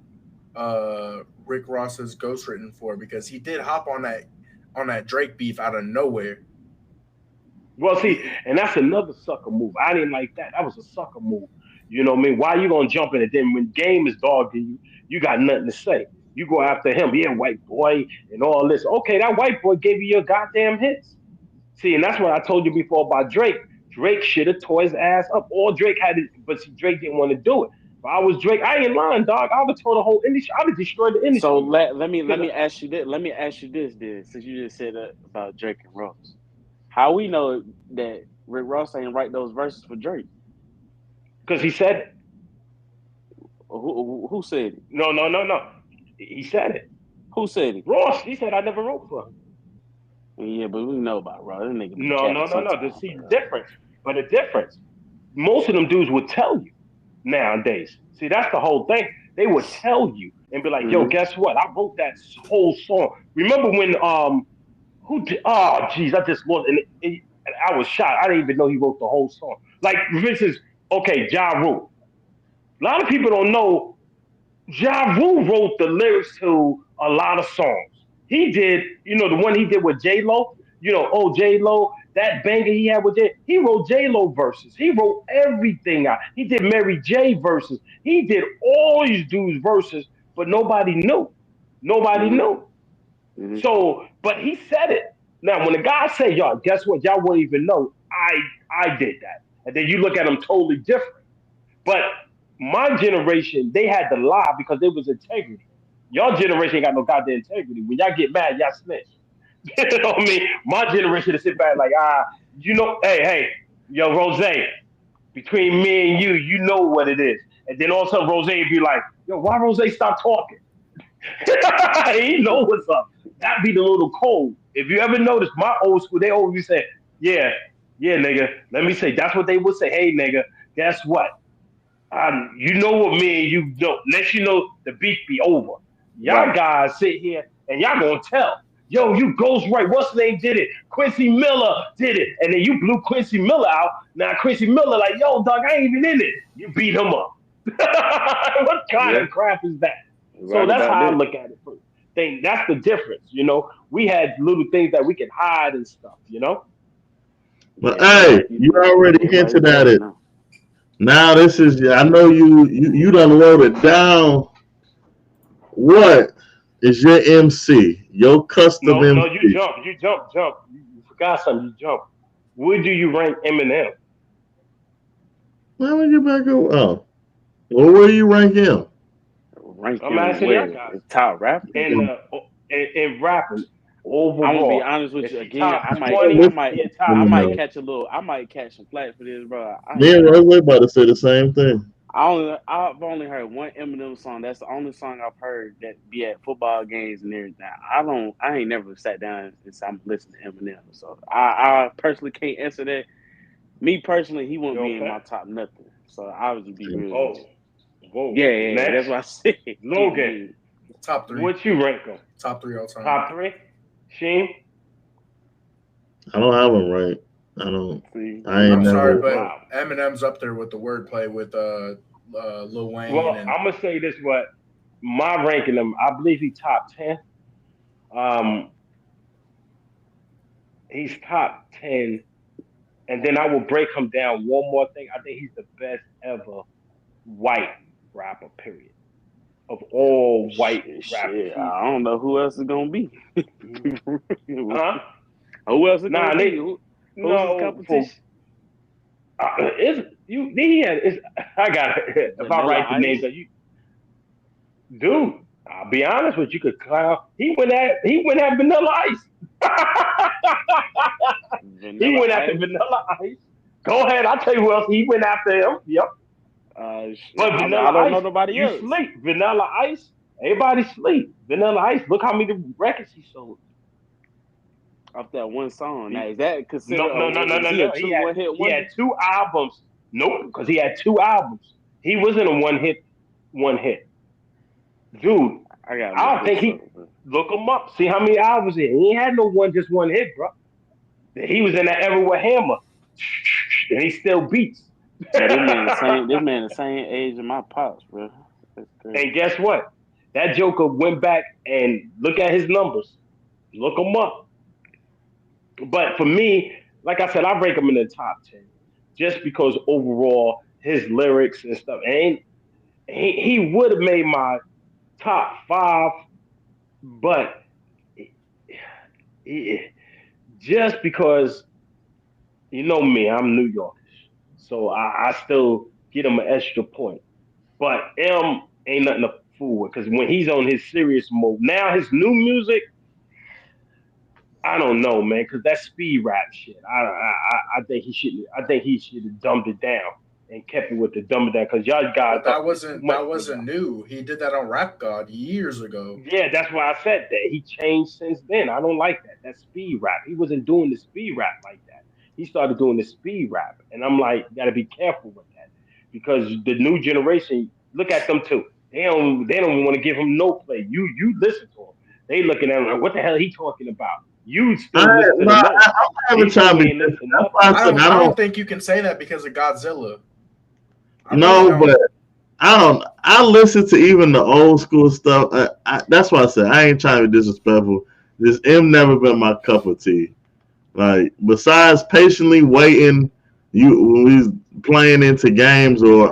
Rick Ross is ghostwritten for because he did hop on that Drake beef out of nowhere. Well, see, He, and that's another sucker move. I didn't like that. That was a sucker move. You know what I mean? Why you gonna jump in it? Then when game is dogging you, you got nothing to say. You go after him, yeah, white boy, and all this. Okay, that white boy gave you your goddamn hits. See, and that's what I told you before about Drake. Drake should have tore his ass up. All Drake had to, but see, Drake didn't want to do it. If I was Drake, I ain't lying, dog. I would have tore the whole industry. I would have destroyed the So industry, bro. let Because me ask you this. Let me ask you this, then, since you just said that about Drake and Ross. How we know that Rick Ross ain't write those verses for Drake? he said it. Who said it? No, no, no, no. He said it. Who said it? Ross, he said I never wrote for him. Yeah, but we know about Ross. That nigga be No, capping no, no, no. To sometimes, see the bro. difference. But the difference, most of them dudes would tell you nowadays. See, that's the whole thing. They would tell you and be like, "Yo, Hmm. guess what? I wrote that whole song." Remember when who did? Oh, jeez, I just lost, and I was shocked. I didn't even know he wrote the whole song. Like, for instance, okay, Ja Rule. A lot of people don't know Ja Rule wrote the lyrics to a lot of songs. He did, the one he did with J Lo. Oh J Lo, that banger he had with J. He wrote J Lo verses. He wrote everything out. He did Mary J verses. He did all these dudes verses, but nobody knew. Nobody Hmm. knew. Hmm. So, but he said it. Now, when the guy say, "Y'all, guess what? Y'all won't even know I did that," and then you look at him totally different. But my generation, they had to lie because there was integrity. Y'all generation ain't got no goddamn integrity. When y'all get mad, y'all snitch. You know what I mean? My generation to sit back like, hey, yo, Rose, between me and you know what it is. And then all of a sudden, Rose would be like, yo, why Rose stop talking? He know what's up. That be the little cold. If you ever notice, my old school, they always say, yeah, yeah, nigga. Let me say, that's what they would say. Hey, nigga, guess what? You know what me and you know. Let you know the beef be over. Y'all Right. guys sit here and y'all gonna tell. Yo, you Ghost right. What's his name did it? Quincy Miller did it. And then you blew Quincy Miller out. Now Quincy Miller like, yo, dog, I ain't even in it. You beat him up. What kind Yeah. of crap is that? So Right that's about how I that. look at it. Thing that's the difference. We had little things that we could hide and stuff. But Yeah, hey, you already everybody's hinted at bragging it. now. Now this is I know you done wrote it down. What is your MC? Your custom No, no, you MC? jump, you jump, jump. You forgot something. You jump. Where do you rank Eminem? Let me get back up. Oh, well, where you rank him? Rank I'm him asking y'all where? guys. Top rapper? In rapping I'm gonna be overall, honest with is you he again. top 20? Is he in top I might 10? Eminem. catch a little. I might catch some flack for this, bro. I Me ain't and gonna lie. Rose about to say the same thing. I've only heard one Eminem song. That's the only song I've heard that be at football games and everything. I ain't never sat down and said I'm listening to Eminem. So I personally can't answer that. Me personally, he won't You be in okay? my top nothing. So I would just be real with Oh, you. whoa. Yeah. That's Next, what I said. Logan. Top three, What you rank him? top three all time. Top three? Sheen, I don't have them right. I don't. See, I we ain't I'm got sorry, never. fucked but up. wow. Eminem's up there with the wordplay with Lil Wayne Well, and I'm gonna say this: what my ranking him, I believe he top 10. Um, he's top 10, and then I will break him down one more thing. I think he's the best ever white rapper. Period. Of all white rappers, Shit, he's I don't know who else is gonna be. Who huh? else is gonna Nah, be? they Who's his no for competition? it's you. He had it's, I got it. If I Vanilla write the names, Ice. of you dude. I'll be honest with you. Could clown. He went at Vanilla Ice. He Vanilla went after Ice. Vanilla Ice. Go ahead. I'll tell you who else he went after him. Yep. But I Vanilla don't know Ice, nobody you else. sleep. Vanilla Ice, everybody sleep. Vanilla Ice, look how many records he sold. Off that one song. Now, He, is that no, considered? no, no, no, Is no, he a no. true one hit He had wonder? two albums. Nope, because he had two albums. He wasn't a one hit. Dude, I gotta I look don't think this up. he look him up. See how many albums he had. He ain't had no one hit, bro. He was in that era with Hammer. And he still beats. But this man the same. This man the same age as my pops, bro. That's crazy. And guess what? That Joker went back and look at his numbers. Look them up. But for me, like I said, I rank him in the top 10 just because overall his lyrics and stuff. And he would have made my top five, but he, just because you know me, I'm New Yorkish, so I still get him an extra point. But M ain't nothing to fool with because when he's on his serious mode, now his new music, I don't know, man, because that speed rap shit. I think he should. I think he should have dumbed it down and kept it with the dumb it down because y'all guys but up there too much that for y'all. wasn't new. He did that on Rap God years ago. Yeah, that's why I said that. He changed since then. I don't like that. That speed rap. He wasn't doing the speed rap like that. He started doing the speed rap, and I'm like, you got to be careful with that because the new generation. Look at them too. They don't even want to give him no play. You listen to him. They looking at him like, what the hell he talking about? You still listen to No, the lyrics. I'm not even They trying saying to he be ain't different. listen to That's why nothing. I said I I don't don't think you can say that because of Godzilla. I really know, don't. but I don't. I listen to even the old school stuff. That's why I said I ain't trying to be disrespectful. This M never been my cup of tea. Like besides patiently waiting, you when we was playing into games or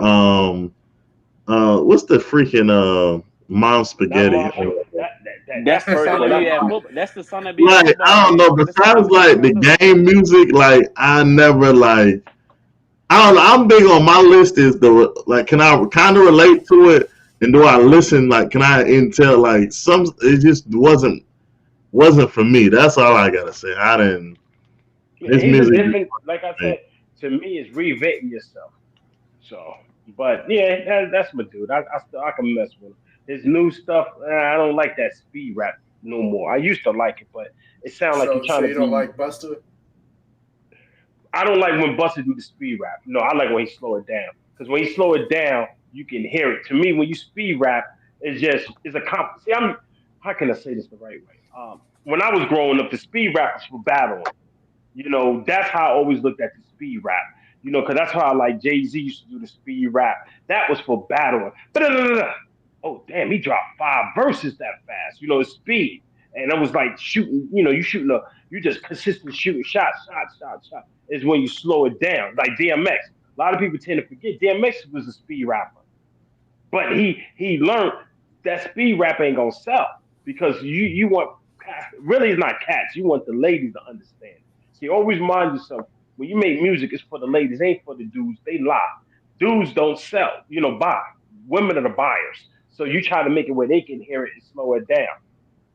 what's the freaking mom Not spaghetti? Marshall. That's That's the first song one. that Not be at Marshall. football. That's the song that be at Like football I don't know. games. That's the song I Besides be like singing the on them. game music, like I never like. I don't know. I'm big on my list is the like. Can I kind of relate to it? And do I listen? Like, can I intel? Like, some it just wasn't for me. That's all I gotta say. I didn't. Yeah, His he's a music. different. Like I said, to me, it's reinventing yourself. So, but yeah, that's my dude. I can mess with him. His new stuff, I don't like that speed rap no more. I used to like it, but it sounds like you're So trying to you don't be. like Busta? I don't like when Buster do the speed rap. No, I like when he slow it down. Because when he slow it down, you can hear it. To me, when you speed rap, it's a comp. See, I'm how can I say this the right way? When I was growing up, the speed rap was for battling. That's how I always looked at the speed rap. Because that's how I like Jay Z used to do the speed rap. That was for battling. Oh damn, he dropped five verses that fast. It's speed, and I was like shooting. You shooting you just consistent shooting shots. Is when you slow it down, like DMX. A lot of people tend to forget DMX was a speed rapper. But he learned that speed rap ain't gonna sell because you want really it's not cats. You want the ladies to understand it. See, always mind yourself when you make music, it's for the ladies, ain't for the dudes. They lie. Dudes don't sell. Buy. Women are the buyers. So you try to make it where they can hear it and slow it down.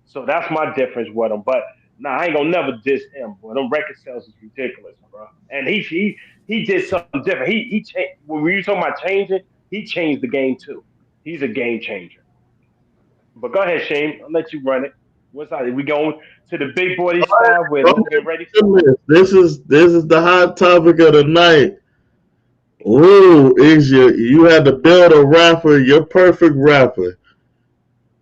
So that's my difference with him. But nah, I ain't gonna never diss him. Boy, them record sales is ridiculous, bro. And he did something different. He changed when we were talking about changing. He changed the game too. He's a game changer. But go ahead, Shane. I'll let you run it. What's that? We going to the big boy style where Go let's ahead, get ready get for it. list. This is the hot topic of the night. Ooh, is you had to build a rapper, your perfect rapper.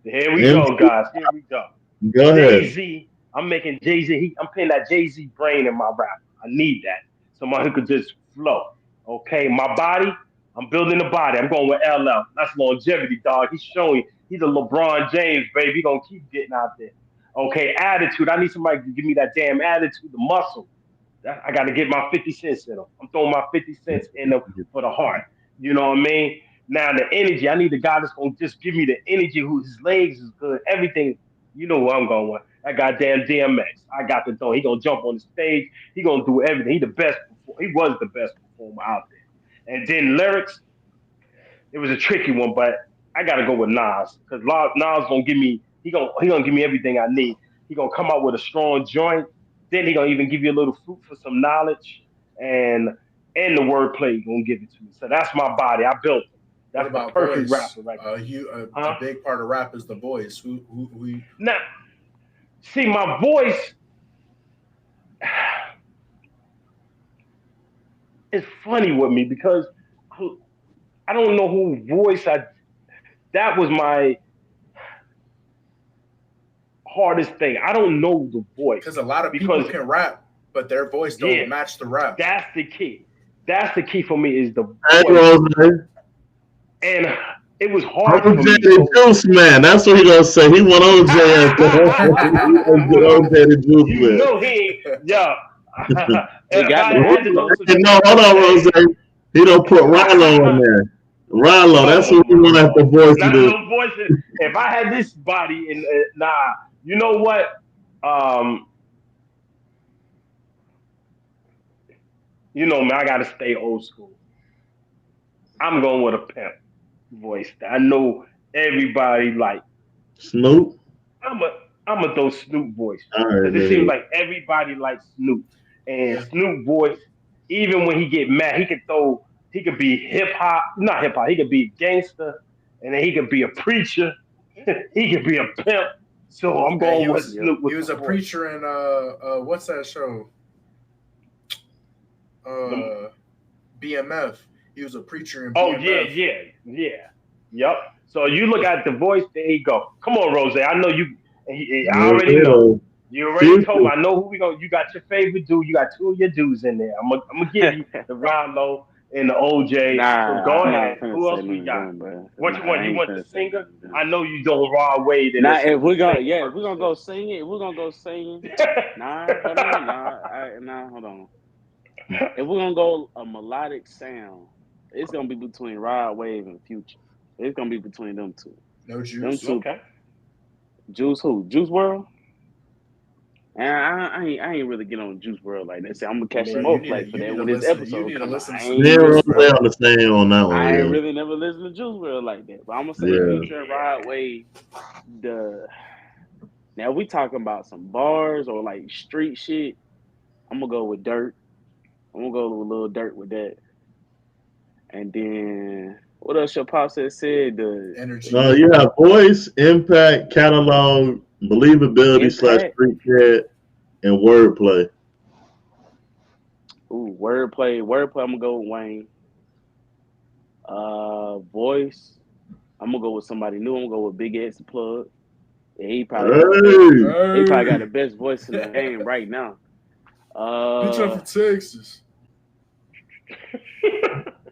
Here we MC, go, guys. Here we go. go Jay ahead. Z. I'm making Jay Z. I'm putting that Jay Z brain in my rap. I need that. Someone who could just flow. Okay, my body. I'm building the body. I'm going with LL. That's longevity, dog. He's showing he's a LeBron James, baby. He gonna keep getting out there. Okay, attitude. I need somebody to give me that damn attitude, the muscle. I got to get my 50 cents in them. I'm throwing my 50 cents in them for the heart. You know what I mean? Now the energy, I need a guy that's gonna just give me the energy. Who his legs is good, everything. You know where I'm going with. That goddamn DMX. I got the throw. He gonna jump on the stage. He gonna do everything. He the best. He was the best performer out there. And then lyrics, it was a tricky one, but I gotta go with Nas because Nas gonna give me. He gonna give me everything I need. He gonna come out with a strong joint. Then he gonna even give you a little fruit for some knowledge, and the wordplay gonna give it to me. So that's my body. I built him. What That's the about perfect voice? rapper right You there. a Huh? big part of rap is the voice. Who Now, see, my voice is funny with me because I don't know who voice I. That was my hardest thing. I don't know the voice because a lot of people because can rap, but their voice yeah, don't match the rap. that's the key. That's the key for me is the Hey, voice, Rose. and it was hard for OJ me. the So Juice Man. That's what he gonna say. He want OJ as the he gonna get OJ the Juice you Man. know he ain't, yeah. He If got I the had to voice know though. some Hey, shit, no, hold on, hey. Rose. He don't put Rilo in there. Rilo, that's Oh who he my want as the lord! voice of Not the. no voices. If I had this body, and nah, you know what? Um, man, I gotta stay old school. I'm going with a pimp voice that I know everybody like. Snoop. I'm a I'm a those Snoop voice All right, because it seems man. like everybody likes Snoop, and Yeah. Snoop voice. Even when he get mad, he could throw. He could be hip hop, not hip hop. He could be gangster, and then he could be a preacher. He could be a pimp. So I'm Hey, going with Yep. Snoop he with the was a voice. preacher in what's that show? The, Uh BMF. He was a preacher in oh yeah, BMF. yeah, yeah, yep. So you look at the voice. There you go. Come on, Rose. I know you. I Yeah, already know. yeah. You already told me. Future. I know who we go. You got your favorite dude. You got two of your dudes in there. I'm gonna give you the Rondo and the OJ. So Nah, go I'm not ahead. finna Who say else we none of got? them, bro. What Nah, you I want? You ain't want the finna say singer? none of them. I know you don't Rod Wade in Nah, this if for we gonna singing yeah, if we gonna go purposes. sing it, if we're gonna go singing. Nah, hold on, hold on. If we're gonna go a melodic sound, it's gonna be between Rod Wave and Future. It's gonna be between them two. No Them juice. two. Okay. Juice who? Juice World? And I ain't really get on Juice World like that. Say I'm gonna catch some Bro, more flack for you that need to when this listen. You episode need to come out. listen to I some Me ain't and really juice, Rose never on bro. the same on that one, I ain't yeah. really never listened to Juice World like that. But I'm gonna say Yeah. Future and Rod Wave. The Now we talking about some bars or like street shit. I'm gonna go with Dirt. I'm gonna go with a little Dirt with that. And then what else your pop said? Energy. You have voice, impact, catalog, believability slash Impact. street cred, and wordplay. Ooh, wordplay. I'm gonna go with Wayne. Voice. I'm gonna go with somebody new. I'm gonna go with Big X Plug. Yeah, he probably got the best. Hey, He probably got the Hey, best voice in the game right now. bitch, I'm Uh, from Texas.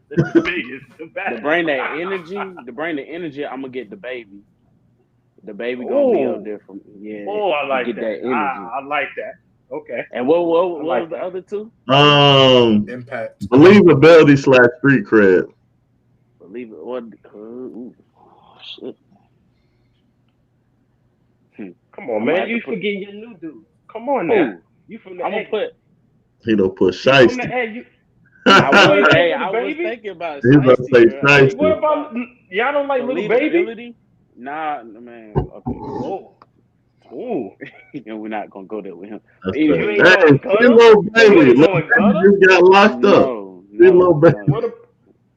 The biggest, the to best. bring that energy, I'm gonna get the baby. The baby gonna be up Oh, there from yeah. oh, I like Get that. that energy. I like that. Okay, And what I what was like the that. other two? Impact. believability slash street cred. Believe it or shit. Hmm. Come on, I'm gonna man. have to You put forgetting your new dude. Come on now. who. You from the I'm gonna A. put. He don't put You from the shiesty. A. I You was ain't think hey, little I was baby. thinking about He's about to Shiesty, say bro. I ain't What shiesty. think about about y'all? Don't like little baby? believability. Nah, man. Okay, Oh, ooh. and we're not gonna go there with him. That's But You right. ain't anyway, Hey, knowing free gutter. little You baby. ain't Little knowing baby gutter. just got locked up. no, Free no, little baby. no. What?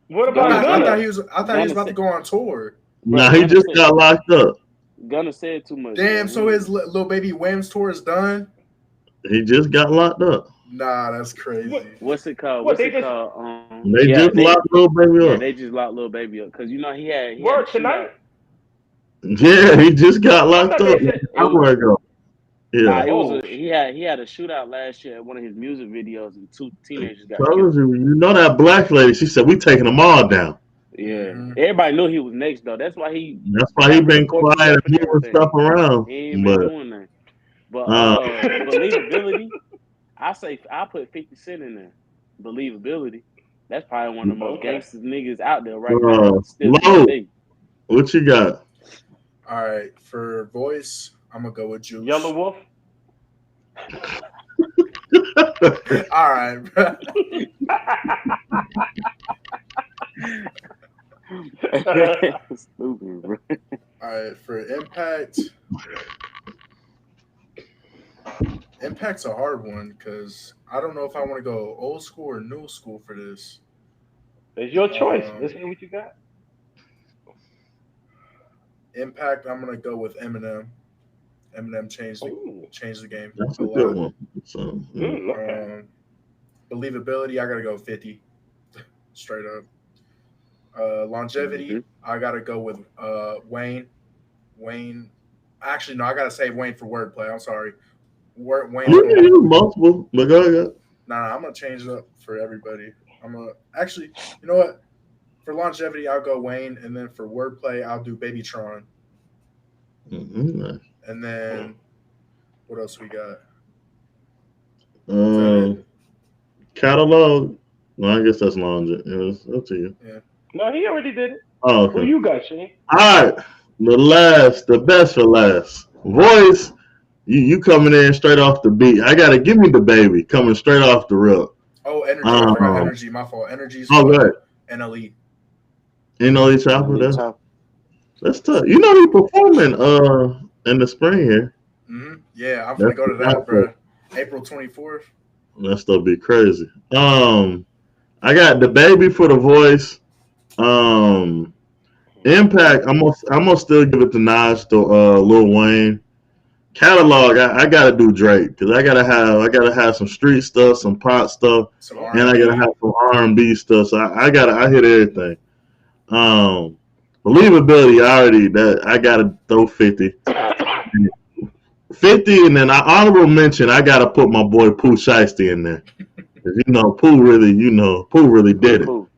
What I about Gunna thought I Gunna gutter? thought he was I thought he was Gunna about to said, go on tour. Nah, bro. he just got locked up. Gunna said too much, bro. Damn, so his little baby Wham's tour is done? He just got locked up. Nah, that's What? crazy. What's it called? What? They just They just locked little baby Yeah, up. they just locked little baby up because he had the work tonight? shootout. Yeah, he just got I locked thought up they like said. an It was hour ago. Nah, Yeah. it was Oh a shit. he had a shootout last year at one of his music videos, and two teenagers got Told killed. you, you know that black lady. She said we taking them all down. Yeah, Hmm. everybody knew he was next though. That's why he That's why he got rid been of Fortune quiet Chef and and moving stuff everything. around. He ain't been But doing that. But uh, believability, I put 50 Cent in there. Believability. That's probably one of the most Okay. gangsters niggas out there right now, still to this low. day. What you got? All right, for voice, I'm gonna go with Yellow Juice. Wolf. All right, bro. Stupid, bro. All right, for impact. Impact's a hard one because I don't know if I want to go old school or new school for this. It's your choice. Um, Let's hear what you got. Impact, I'm gonna go with Eminem. Eminem Ooh. changed the game That's a a good lot. one. So Okay. Um, Believability, I gotta go 50 straight up. Hmm. Longevity, I gotta go with Wayne. Wayne, actually no, I gotta say Wayne for wordplay. I'm sorry, Wayne you for can use multiple, but go ahead. nah. I'm gonna change it up for everybody. I'm gonna actually, you know what? For longevity, I'll go Wayne, and then for wordplay, I'll do Babytron, Mm-hmm. and then what else we got? Is that it? Um, catalog. Well, I guess that's long. It's up to you. Yeah. No, he already did it. Oh, Who okay. you got, Shane? All right. The best for last. Voice. You coming in straight off the beat. I gotta give me the baby coming straight off the rip. Oh, energy. I forgot Um. energy. My fault. Energy's Oh, good. NLE. You know each And the other. lead That's tough. You know he performing in the spring here. Yeah, I'm gonna That's go to that, that's bro. April 24th. That stuff be crazy. I got the baby for the voice. Um, Impact. I'm gonna still give it to Nas to Lil Wayne. Catalog. I gotta do Drake because I gotta have some street stuff, some pop stuff, Some and I gotta R&B. have some R&B stuff. So I hit everything. Um, believability. I gotta throw 50. 50, and then I honorable mention. I gotta put my boy Pooh Shiesty in there. 'Cause Pooh really Poo did it. poo.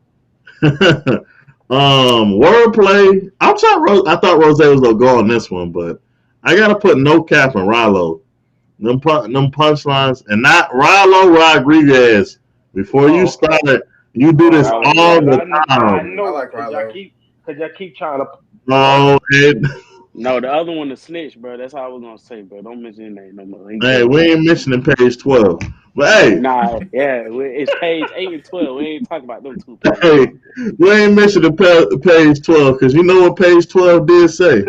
Wordplay. I thought Rose was gonna go on this one, but I gotta put No Cap and Rallo. Them punchlines, and not Rallo Rodriguez. Before you Oh, okay. start it, you do Oh, this Rallo okay. all got Cause it. the I time. I know like it. Cause y'all Rilo. keep trying to. Oh, it, No, the other one, the snitch, bro. That's all I was gonna say, bro. Don't mention his name no more. He hey, killed we that. ain't mentioning page 12, but hey, Nah, yeah, it's page 8 and 12. We ain't talking about them two pages. hey, we ain't mentioning page 12 because you know what page 12 did say.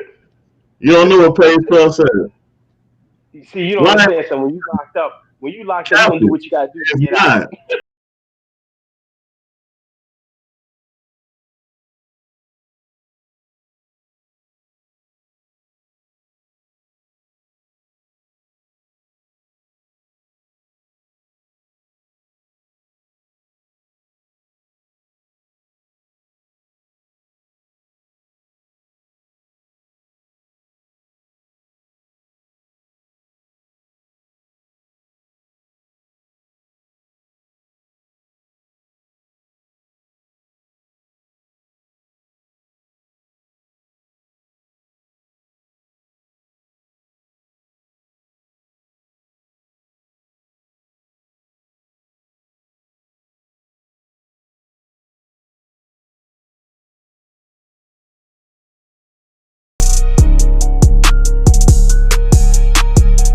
You don't know what page 12 said. See, you don't Right, understand. So when you locked up, you gonna do Captain. what you gotta do to It's get out. not.